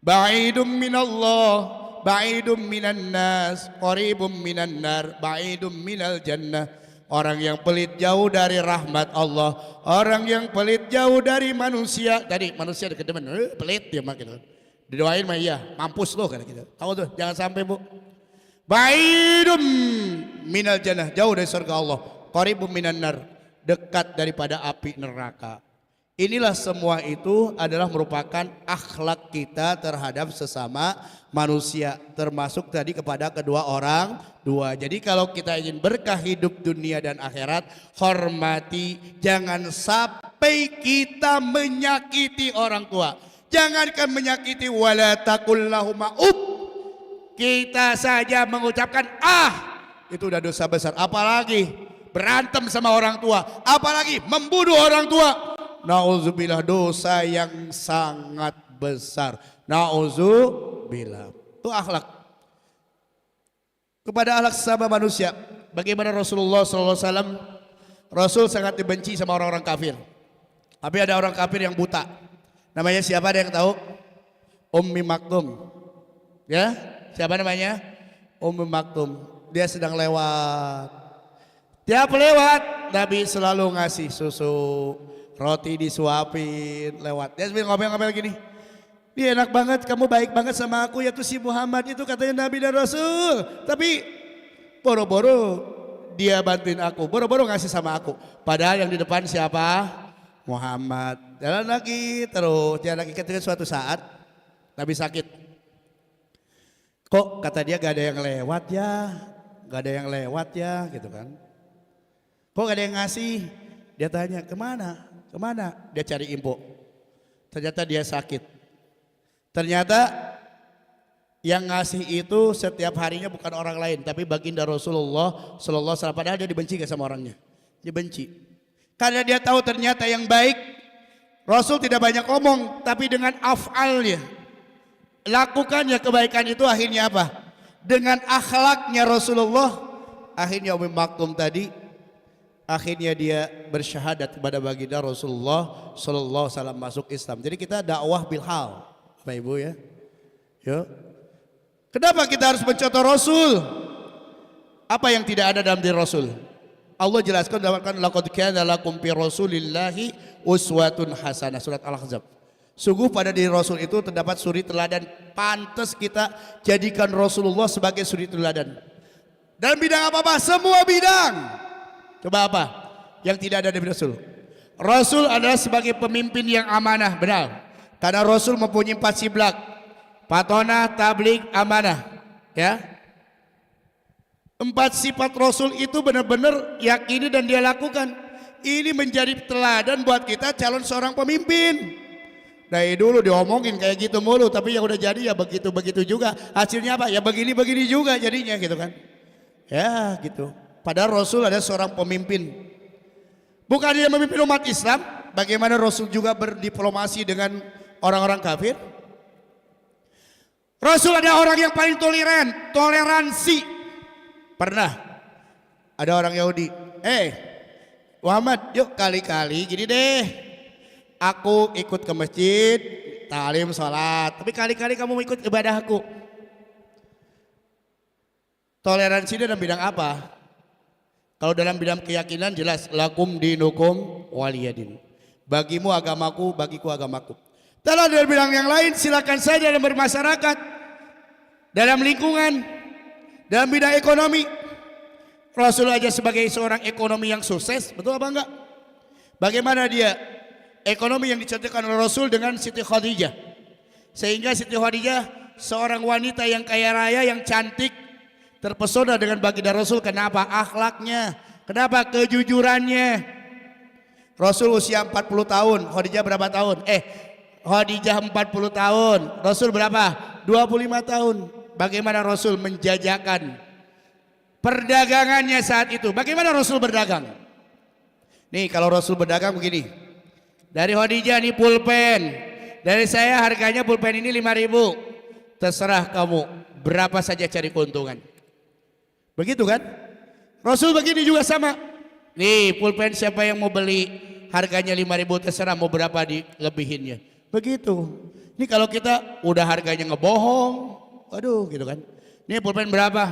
ba'idum minallah, ba'idum minan nas, qaribum minan nar, ba'idum minal jannah. Orang yang pelit jauh dari rahmat Allah, orang yang pelit jauh dari manusia. Tadi manusia dekat depan, pelit dia makin. Didoain mah iya, mampus loh kata kita. Tahu tuh, jangan sampai bu. Ba'idum minal jannah, jauh dari surga Allah, qaribum minan nar, dekat daripada api neraka. Inilah semua itu adalah merupakan akhlak kita terhadap sesama manusia, termasuk tadi kepada kedua orang tua. Jadi kalau kita ingin berkah hidup dunia dan akhirat, hormati, jangan sampai kita menyakiti orang tua. Jangankan menyakiti, wala taqul lahuma kita saja mengucapkan itu udah dosa besar, apalagi berantem sama orang tua, apalagi membunuh orang tua. Nauzubillah, dosa yang sangat besar. Nauzubillah. Itu akhlak. Kepada akhlak sesama manusia, bagaimana Rasulullah SAW? Rasul sangat dibenci sama orang-orang kafir. Tapi ada orang kafir yang buta. Namanya siapa, ada yang tahu? Ummi Maktum. Ya, siapa namanya? Ummi Maktum. Dia sedang lewat. Tiap lewat, Nabi selalu ngasih susu, roti disuapin lewat. Dia sambil ngomel-ngomel gini, dia enak banget, kamu baik banget sama aku ya tuh si Muhammad itu, katanya Nabi dan Rasul. Tapi boro-boro dia bantuin aku, boro-boro ngasih sama aku. Padahal yang di depan siapa? Muhammad. Jalan lagi terus, jalan lagi. Ketika suatu saat Nabi sakit. Kok kata dia gak ada yang lewat ya, gak ada yang lewat ya gitu kan. Kok gak ada yang ngasih? Dia tanya kemana? Kemana? Dia cari info. Ternyata dia sakit. Ternyata yang ngasih itu setiap harinya bukan orang lain, tapi baginda Rasulullah Sallallahu Alaihi Wasallam. Padahal dia dibenci gak sama orangnya? Dia benci. Karena dia tahu ternyata yang baik, Rasul tidak banyak ngomong, tapi dengan af'alnya, lakukannya kebaikan itu akhirnya apa? Dengan akhlaknya Rasulullah, akhirnya Ummi Maktum tadi, akhirnya dia bersyahadat kepada baginda Rasulullah Sallallahu Alaihi Wasallam, masuk Islam. Jadi kita dakwah bilhal, Bapak Ibu ya. Yo. Kenapa kita harus mencontoh Rasul? Apa yang tidak ada dalam diri Rasul? Allah jelaskan dalam Al-Quran, laqad kana lakum fi Rasulillahi uswatun hasanah, surat Al-Ahzab. Sungguh pada diri Rasul itu terdapat suri teladan. Pantas kita jadikan Rasulullah sebagai suri teladan. Dalam bidang apa-apa? Semua bidang. Coba apa yang tidak ada dari Rasul? Rasul adalah sebagai pemimpin yang amanah, benar. Karena Rasul mempunyai 4 siblak. Patonah, tablik, amanah. Ya. 4 sifat Rasul itu benar-benar yakini dan dia lakukan. Ini menjadi teladan buat kita calon seorang pemimpin. Dari dulu diomongin kayak gitu mulu, tapi yang udah jadi ya begitu-begitu juga. Hasilnya apa? Ya begini-begini juga jadinya gitu kan. Ya gitu. Padahal Rasul adalah seorang pemimpin. Bukan dia memimpin umat Islam. Bagaimana Rasul juga berdiplomasi dengan orang-orang kafir. Rasul adalah orang yang paling toleran, toleransi. Pernah ada orang Yahudi, Muhammad, yuk kali-kali gini deh, aku ikut ke masjid, talim sholat, tapi kali-kali kamu ikut ibadah aku. Toleransi dalam bidang apa? Kalau dalam bidang keyakinan jelas lakum dinukum waliyadin. Bagimu agamaku, bagiku agamaku. Kalau dalam bidang yang lain silakan saja dalam bermasyarakat, dalam lingkungan, dalam bidang ekonomi. Rasul aja sebagai seorang ekonomi yang sukses, betul apa enggak? Bagaimana dia ekonomi yang dicontohkan oleh Rasul dengan Siti Khadijah. Sehingga Siti Khadijah seorang wanita yang kaya raya, yang cantik, terpesona dengan baginda Rasul. Kenapa? Akhlaknya. Kenapa? Kejujurannya. Rasul usia 40 tahun, Khadijah berapa tahun? Khadijah 40 tahun, Rasul berapa? 25 tahun. Bagaimana Rasul menjajakan perdagangannya saat itu? Bagaimana Rasul berdagang? Nih kalau Rasul berdagang begini. Dari Khadijah nih pulpen. Dari saya harganya pulpen ini 5.000. Terserah kamu berapa saja cari keuntungan. Begitu kan? Rasul begini juga sama. Nih pulpen siapa yang mau beli? Harganya 5.000, terserah mau berapa dilebihinnya. Begitu. Ini kalau kita udah harganya ngebohong, waduh gitu kan. Ini pulpen berapa?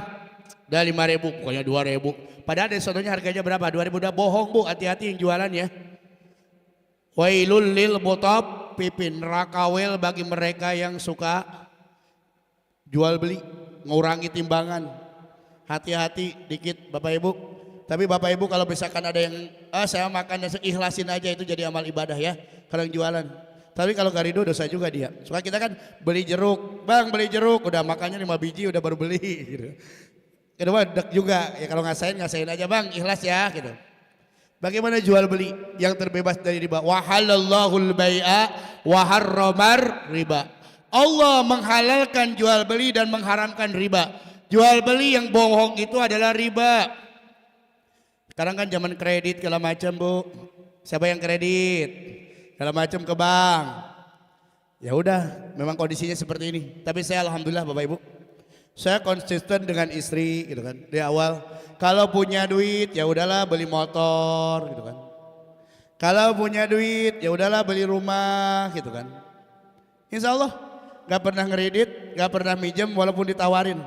Udah 5.000, pokoknya 2.000. Padahal ada contohnya harganya berapa? 2.000, udah bohong bu, hati-hati yang jualan ya. Wailul lil mutaffifin, rakawel bagi mereka yang suka jual beli, ngurangi timbangan. Hati-hati dikit Bapak Ibu. Tapi Bapak Ibu kalau misalkan ada yang saya makan dan ikhlasin aja, itu jadi amal ibadah ya kalau yang jualan. Tapi kalau gak ridho dosa juga dia. Soalnya kita kan beli jeruk, bang beli jeruk, udah makannya 5 biji udah baru beli gitu. Kedua dek juga ya, kalau ngasain aja bang, ikhlas ya gitu. Bagaimana jual beli yang terbebas dari riba? Wa halallahul bai'a wa harramar riba. Allah menghalalkan jual beli dan mengharamkan riba. Jual beli yang bohong itu adalah riba. Sekarang kan zaman kredit segala macam bu. Siapa yang kredit? Segala macam ke bank. Ya udah, memang kondisinya seperti ini. Tapi saya alhamdulillah Bapak Ibu, saya konsisten dengan istri gitu kan. Di awal kalau punya duit ya udahlah beli motor gitu kan. Kalau punya duit ya udahlah beli rumah gitu kan. Insya Allah gak pernah ngeredit, gak pernah minjem walaupun ditawarin.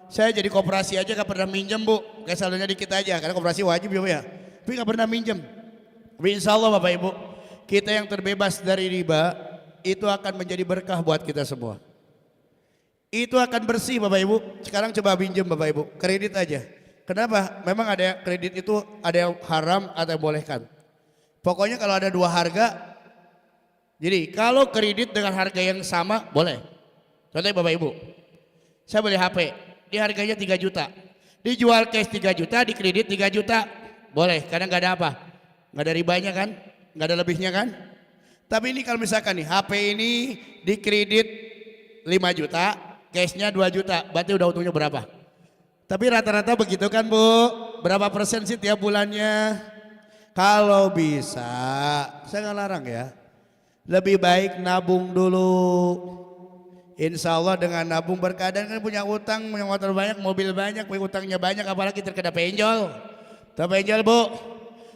Saya jadi koperasi aja gak pernah minjem bu, kayak saldonya dikit aja karena koperasi wajib ya. Tapi gak pernah minjem. Tapi insya Allah Bapak Ibu, kita yang terbebas dari riba itu akan menjadi berkah buat kita semua. Itu akan bersih Bapak Ibu. Sekarang coba pinjam Bapak Ibu, kredit aja. Kenapa? Memang ada kredit itu ada yang haram atau yang bolehkan. Pokoknya kalau ada dua harga, jadi kalau kredit dengan harga yang sama boleh. Contohnya Bapak Ibu, saya beli HP, di harganya 3 juta. Dijual cash 3 juta, dikredit 3 juta. Boleh, karena nggak ada apa? Nggak ada ribanya kan? Nggak ada lebihnya kan? Tapi ini kalau misalkan nih HP ini dikredit 5 juta, cashnya 2 juta, berarti udah untungnya berapa? Tapi rata-rata begitu kan bu? Berapa persen sih tiap bulannya? Kalau bisa, saya nggak larang ya. Lebih baik nabung dulu. Insya Allah dengan nabung berkadang kan punya utang, punya motor banyak, mobil banyak, punya utangnya banyak, apalagi terkena penjol. Tahu penjol bu?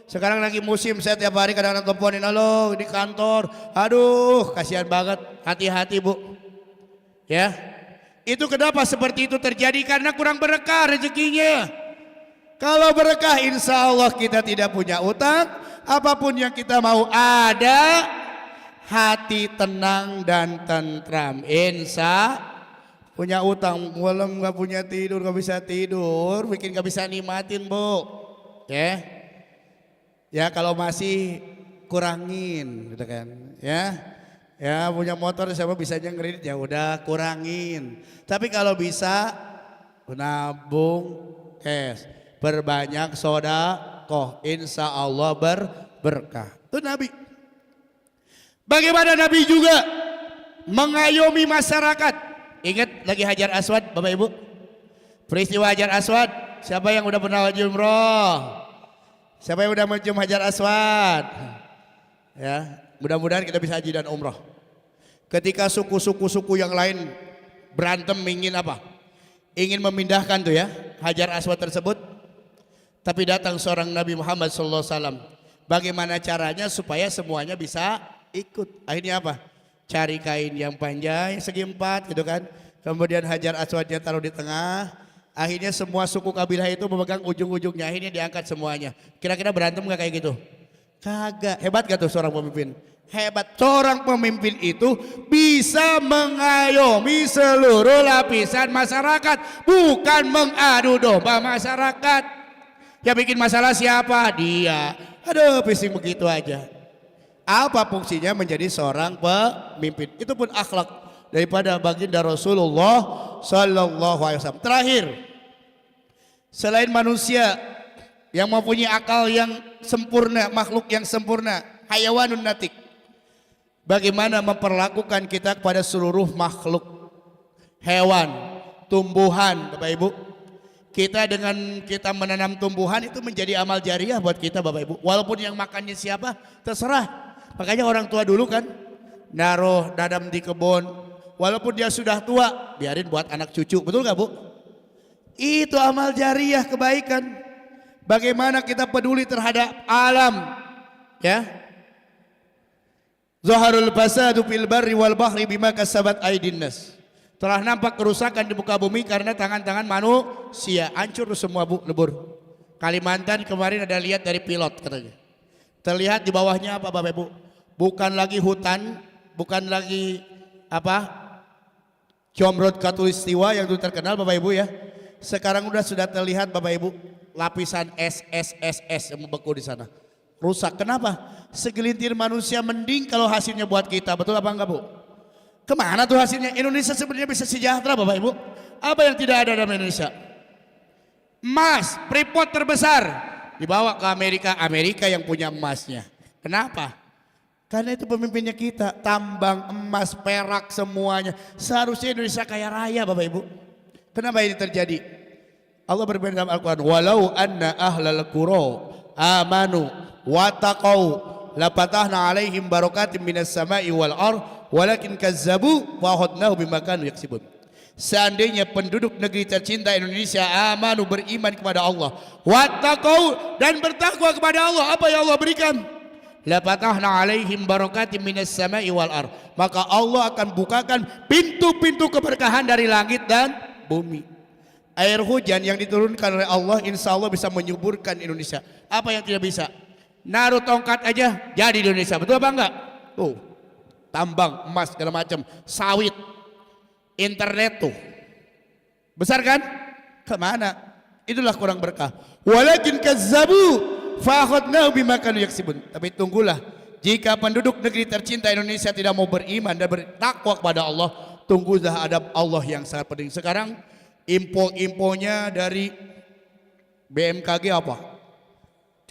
Sekarang lagi musim, saya tiap hari kadang-kadang teleponin, halo di kantor, aduh kasihan banget, hati-hati bu. Ya, itu kenapa seperti itu terjadi? Karena kurang berkah rezekinya. Kalau berkah insya Allah kita tidak punya utang, apapun yang kita mau ada, hati tenang dan tentram. Insya punya utang, malam nggak punya tidur, nggak bisa tidur, bikin nggak bisa nikmatin bu. Ya kalau masih kurangin, gitu kan? Ya punya motor siapa bisa aja ngeredit, ya udah kurangin. Tapi kalau bisa nabung cash, berbanyak sodakoh, insya Allah berkah. Itu Nabi. Bagaimana Nabi juga mengayomi masyarakat. Ingat lagi Hajar Aswad Bapak Ibu. Peristiwa Hajar Aswad. Siapa yang udah pernah haji umroh? Siapa yang udah mencium Hajar Aswad? Ya, mudah-mudahan kita bisa haji dan umroh. Ketika suku-suku yang lain berantem ingin apa? Ingin memindahkan tuh ya Hajar Aswad tersebut. Tapi datang seorang Nabi Muhammad SAW. Bagaimana caranya supaya semuanya bisa ikut? Akhirnya apa? Cari kain yang panjang segi 4 gitu kan. Kemudian Hajar Aswadnya taruh di tengah. Akhirnya semua suku kabilah itu memegang ujung-ujungnya, akhirnya diangkat semuanya. Kira-kira berantem gak kayak gitu? Kagak. Hebat gak tuh seorang pemimpin? Hebat. Seorang pemimpin itu bisa mengayomi seluruh lapisan masyarakat, bukan mengadu domba masyarakat. Yang bikin masalah siapa? Dia. Aduh, pusing begitu aja. Apa fungsinya menjadi seorang pemimpin? Itu pun akhlak daripada baginda Rasulullah sallallahu alaihi wasallam. Terakhir, selain manusia yang mempunyai akal yang sempurna, makhluk yang sempurna, hayawanun natik, bagaimana memperlakukan kita kepada seluruh makhluk, hewan, tumbuhan, Bapak Ibu. Kita dengan kita menanam tumbuhan itu menjadi amal jariah buat kita, Bapak Ibu. Walaupun yang makannya siapa, terserah. Makanya orang tua dulu kan naruh dadam di kebun, walaupun dia sudah tua, biarin buat anak cucu, betul gak Bu? Itu amal jariah, kebaikan. Bagaimana kita peduli terhadap alam, ya? Zaharul fasadu fil barri wal bahri bima kasabat aydin nas. Telah nampak kerusakan di muka bumi karena tangan-tangan manusia. Hancur semua Bu, lebur. Kalimantan kemarin ada lihat dari pilot katanya. Terlihat di bawahnya apa Bapak Ibu? Bukan lagi hutan, bukan lagi apa? Comrod Katulistiwa yang dulu terkenal Bapak Ibu ya. Sekarang sudah terlihat Bapak Ibu lapisan es yang membeku di sana. Rusak. Kenapa? Segelintir manusia mending kalau hasilnya buat kita. Betul apa enggak Bu? Kemana tuh hasilnya? Indonesia sebenarnya bisa sejahtera Bapak Ibu. Apa yang tidak ada dalam Indonesia? Emas, Freeport terbesar dibawa ke Amerika. Amerika yang punya emasnya. Kenapa? Karena itu pemimpinnya kita. Tambang, emas, perak semuanya. Seharusnya Indonesia kaya raya Bapak Ibu. Kenapa ini terjadi? Allah berfirman dalam Al-Quran, walau anna ahlal qura amanu wattaqau lapatahna alaihim barakatim minas sama'i wal ardh walakin kazzabu wa akhadnahum bima kanu yaksibun. Seandainya penduduk negeri tercinta Indonesia amanu, beriman kepada Allah, wattaqau, dan bertakwa kepada Allah, apa yang Allah berikan? Lapatahna alaihim barakatim minas sama'i wal ardh, maka Allah akan bukakan pintu-pintu keberkahan dari langit dan bumi. Air hujan yang diturunkan oleh Allah insya Allah bisa menyuburkan Indonesia. Apa yang tidak bisa? Naruh tongkat aja jadi Indonesia. Betul apa enggak? Tuh, tambang, emas, segala macam, sawit, internet tuh. Besar kan? Kemana? Itulah kurang berkah. Walakin kazzabu fa akhadnahu bima kanu yaksibun. Tapi tunggulah, jika penduduk negeri tercinta Indonesia tidak mau beriman dan bertakwa kepada Allah, tunggulah adab Allah yang sangat pedih. Sekarang info-infonya dari BMKG apa?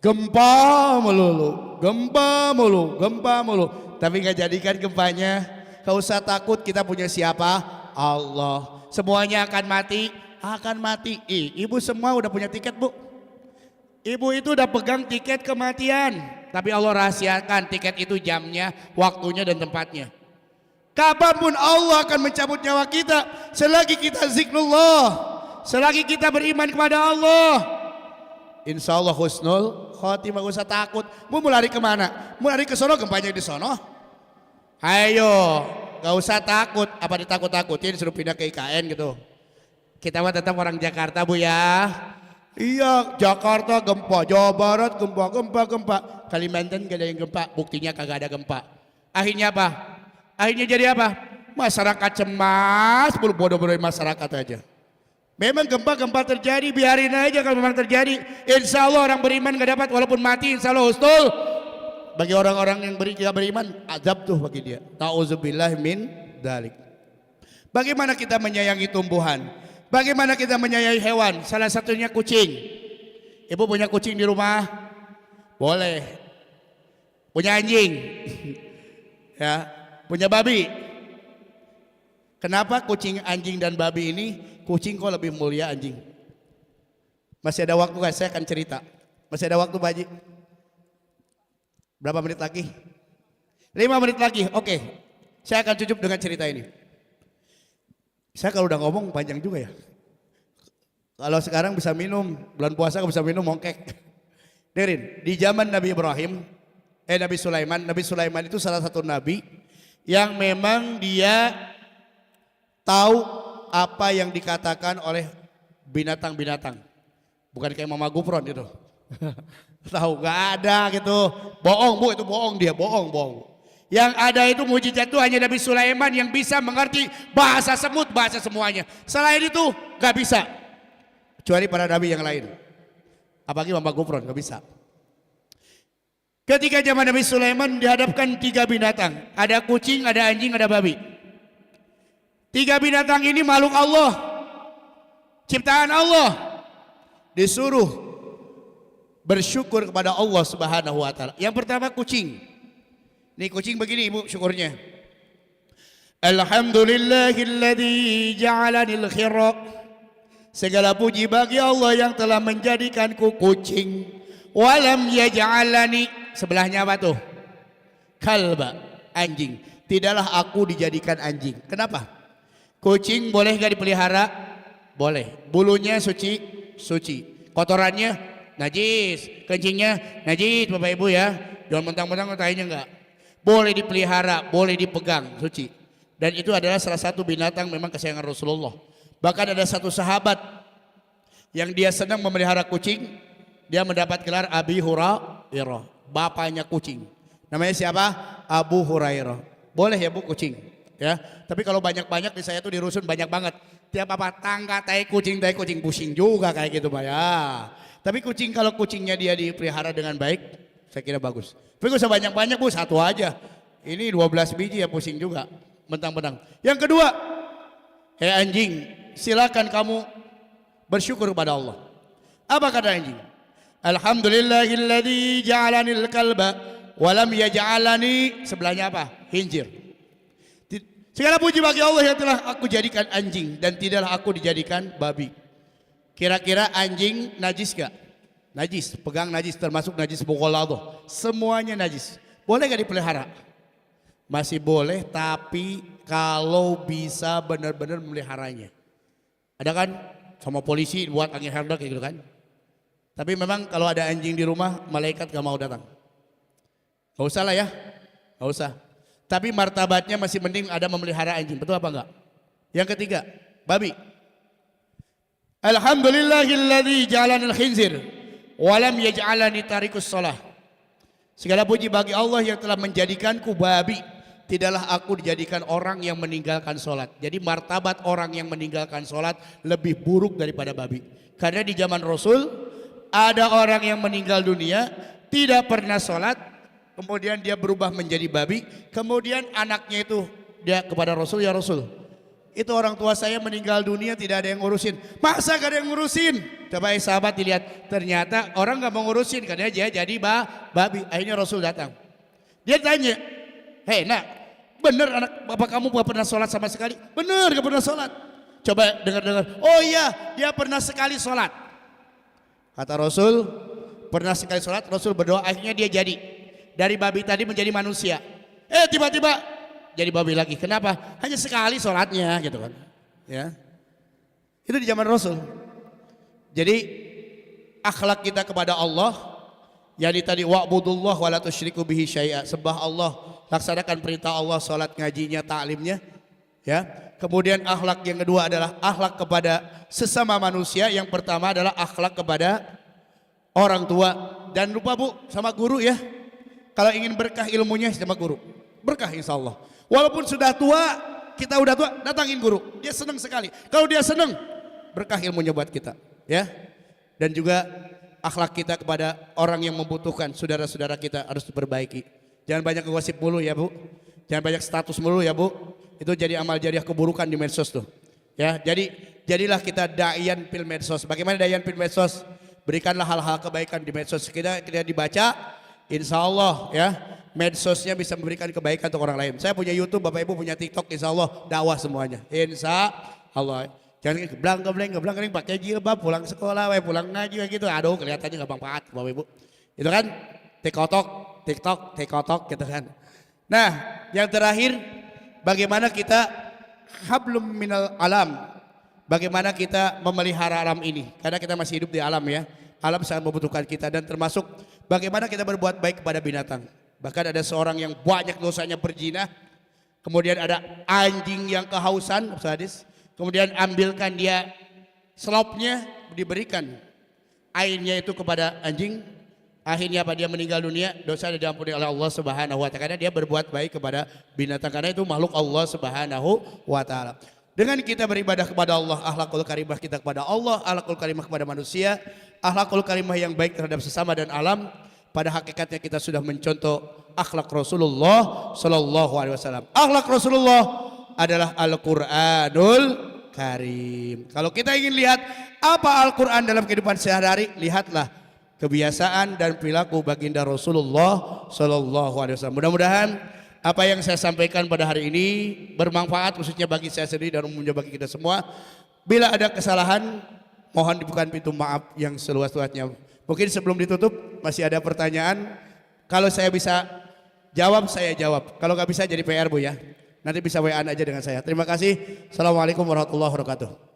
Gempa melulu, gempa mulu, gempa mulu. Tapi nggak jadikan gempanya. Gak usah takut, kita punya siapa? Allah. Semuanya akan mati, akan mati. Ibu semua udah punya tiket Bu. Ibu itu udah pegang tiket kematian. Tapi Allah rahasiakan tiket itu jamnya, waktunya dan tempatnya. Kapanpun Allah akan mencabut nyawa kita selagi kita zikrullah, selagi kita beriman kepada Allah. Insya Allah husnul khotimah. Gak usah takut. Mau lari kemana? Mau lari ke sono, gempanya di sono. Ayo, gak usah takut. Apa ditakut-takutin suruh pindah ke IKN gitu? Kita mah tetap orang Jakarta Bu ya. Iya, Jakarta gempa, Jawa Barat gempa. Kalimantan gak ada yang gempa, buktinya kagak ada gempa. Akhirnya apa? Akhirnya jadi apa? Masyarakat cemas, bodoh-bodohin masyarakat aja. Memang gempa-gempa terjadi, biarin aja kalau memang terjadi. Insya Allah orang beriman gak dapat, walaupun mati insya Allah husnul. Bagi orang-orang yang beriman, azab tuh bagi dia. Ta'udzubillah min dzalik. Bagaimana kita menyayangi tumbuhan? Bagaimana kita menyayangi hewan? Salah satunya kucing. Ibu punya kucing di rumah? Boleh. Punya anjing? Ya. Punya babi? Kenapa kucing, anjing, dan babi ini? Kucing kok lebih mulia anjing? Masih ada waktu guys, saya akan cerita. Masih ada waktu Pak Haji? Berapa menit lagi? 5 menit lagi, oke. Saya akan cukup dengan cerita ini. Saya kalau udah ngomong panjang juga ya. Kalau sekarang bisa minum, bulan puasa bisa minum mongkek. Dengerin, di zaman Nabi Ibrahim, Nabi Sulaiman itu salah satu nabi yang memang dia tahu apa yang dikatakan oleh binatang-binatang. Bukan kayak Mama Gufron gitu. Tahu gak ada gitu. Bohong Bu, itu bohong dia, bohong. Yang ada itu mujizat itu hanya Nabi Sulaiman yang bisa mengerti bahasa semut, bahasa semuanya. Selain itu gak bisa. Kecuali para nabi yang lain. Apalagi Mama Gufron gak bisa. Ketika zaman Nabi Sulaiman dihadapkan 3 binatang. Ada kucing, ada anjing, ada babi. 3 binatang ini makhluk Allah. Ciptaan Allah. Disuruh bersyukur kepada Allah Subhanahu wa taala. Yang pertama kucing. Nih kucing begini Ibu syukurnya. Alhamdulillahilladzi ja'alanil khira. Segala puji bagi Allah yang telah menjadikanku kucing. Walam yaj'alani, sebelahnya apa tuh? Kalba, anjing. Tidaklah aku dijadikan anjing. Kenapa? Kucing boleh gak dipelihara? Boleh. Bulunya suci? Suci. Kotorannya najis. Kencingnya najis Bapak Ibu ya. Jangan mentang-mentang tainya enggak. Boleh dipelihara, boleh dipegang, suci. Dan itu adalah salah satu binatang memang kesayangan Rasulullah. Bahkan ada satu sahabat yang dia senang memelihara kucing. Dia mendapat gelar Abi Hurairah, bapaknya kucing. Namanya siapa? Abu Hurairah. Boleh ya Bu kucing, ya. Tapi kalau banyak-banyak di saya tuh di rusun banyak banget. Tiap apa tangga tai kucing pusing juga kayak gitu Pak ya. Tapi kucing kalau kucingnya dia dipelihara dengan baik, saya kira bagus. Tapi gak usah banyak-banyak Bu, satu aja. Ini 12 biji ya pusing juga, mentang-mentang. Yang kedua, hei anjing, silakan kamu bersyukur kepada Allah. Apa kata anjing? Alhamdulillahilladzi ja'alanil kalba walam yaj'alani, sebelahnya apa? Khinzir. Segala puji bagi Allah yang telah aku jadikan anjing dan tidaklah aku dijadikan babi. Kira-kira anjing najis gak? Najis, pegang najis, termasuk najis mughalladhah. Semuanya najis. Boleh gak dipelihara? Masih boleh, tapi kalau bisa benar-benar memeliharanya. Ada kan sama polisi buat angin herdak kayak gitu kan? Tapi memang kalau ada anjing di rumah, malaikat gak mau datang. Gak usah lah ya, gak usah. Tapi martabatnya masih mending ada memelihara anjing, betul apa enggak? Yang ketiga, babi. Alhamdulillahilladzi ja'alanil khinzir walam yaj'alani tarikus shalah. Segala puji bagi Allah yang telah menjadikanku babi. Tidaklah aku dijadikan orang yang meninggalkan sholat. Jadi martabat orang yang meninggalkan sholat lebih buruk daripada babi. Karena di zaman Rasul ada orang yang meninggal dunia tidak pernah sholat, kemudian dia berubah menjadi babi, kemudian anaknya itu dia kepada Rasul, ya Rasul, itu orang tua saya meninggal dunia tidak ada yang ngurusin. Masa gak ada yang ngurusin? Coba sahabat dilihat, ternyata orang gak mau ngurusin karena dia jadi babi. Akhirnya Rasul datang, dia tanya, hei nak, bener anak bapak kamu gak pernah sholat sama sekali? Bener gak pernah sholat. Coba dengar-dengar, oh iya dia pernah sekali sholat. Kata Rasul, pernah sekali sholat, Rasul berdoa, akhirnya dia jadi. Dari babi tadi menjadi manusia. Tiba-tiba jadi babi lagi. Kenapa? Hanya sekali sholatnya gitu kan. Ya. Itu di zaman Rasul. Jadi akhlak kita kepada Allah, yakni tadi wa'budullah wa la tusyriku bihi syai'a. Sembah Allah, laksanakan perintah Allah, sholat, ngajinya, ta'limnya. Ya. Kemudian akhlak yang kedua adalah akhlak kepada sesama manusia. Yang pertama adalah akhlak kepada orang tua. Dan lupa Bu, sama guru ya. Kalau ingin berkah ilmunya sama guru, berkah insya Allah. Walaupun sudah tua, kita udah tua, datangin guru. Dia senang sekali. Kalau dia senang, berkah ilmunya buat kita. Ya. Dan juga akhlak kita kepada orang yang membutuhkan, saudara-saudara kita harus diperbaiki. Jangan banyak gosip mulu ya Bu. Jangan banyak status mulu ya Bu. Itu jadi amal jariah keburukan di medsos tuh. Ya, jadilah kita dayan fil medsos. Bagaimana dayan fil medsos? Berikanlah hal-hal kebaikan di medsos. Kita dibaca, insya Allah ya, medsosnya bisa memberikan kebaikan untuk orang lain. Saya punya YouTube, Bapak Ibu punya TikTok, insya Allah dakwah semuanya. Insya Allah. Jangan gebleng pakai jilbab, pulang sekolah, pulang ngaji kayak gitu. Aduh, kelihatannya gampang banget Bapak Ibu. Itu kan TikTok gitu kan. Nah, yang terakhir, bagaimana kita hablum minal alam, bagaimana kita memelihara alam ini, karena kita masih hidup di alam ya. Alam sangat membutuhkan kita, dan termasuk bagaimana kita berbuat baik kepada binatang. Bahkan ada seorang yang banyak dosanya berzina, kemudian ada anjing yang kehausan, hadis, kemudian ambilkan dia Slopnya diberikan. Airnya itu kepada anjing. Akhirnya apa, dia meninggal dunia, dosa diampuni oleh Allah Subhanahu wa taala karena dia berbuat baik kepada binatang, karena itu makhluk Allah Subhanahu wa taala. Dengan kita beribadah kepada Allah, akhlakul karimah kita kepada Allah, akhlakul karimah kepada manusia, akhlakul karimah yang baik terhadap sesama dan alam, pada hakikatnya kita sudah mencontoh akhlak Rasulullah sallallahu alaihi wasallam. Akhlak Rasulullah adalah Al-Qur'anul Karim. Kalau kita ingin lihat apa Al-Qur'an dalam kehidupan sehari-hari, lihatlah kebiasaan dan perilaku baginda Rasulullah sallallahu alaihi wasallam. Mudah-mudahan apa yang saya sampaikan pada hari ini bermanfaat khususnya bagi saya sendiri dan umumnya bagi kita semua. Bila ada kesalahan, mohon dibuka pintu maaf yang seluas-luasnya. Mungkin sebelum ditutup masih ada pertanyaan. Kalau saya bisa jawab, saya jawab. Kalau nggak bisa jadi PR Bu ya. Nanti bisa WA aja dengan saya. Terima kasih. Assalamualaikum warahmatullahi wabarakatuh.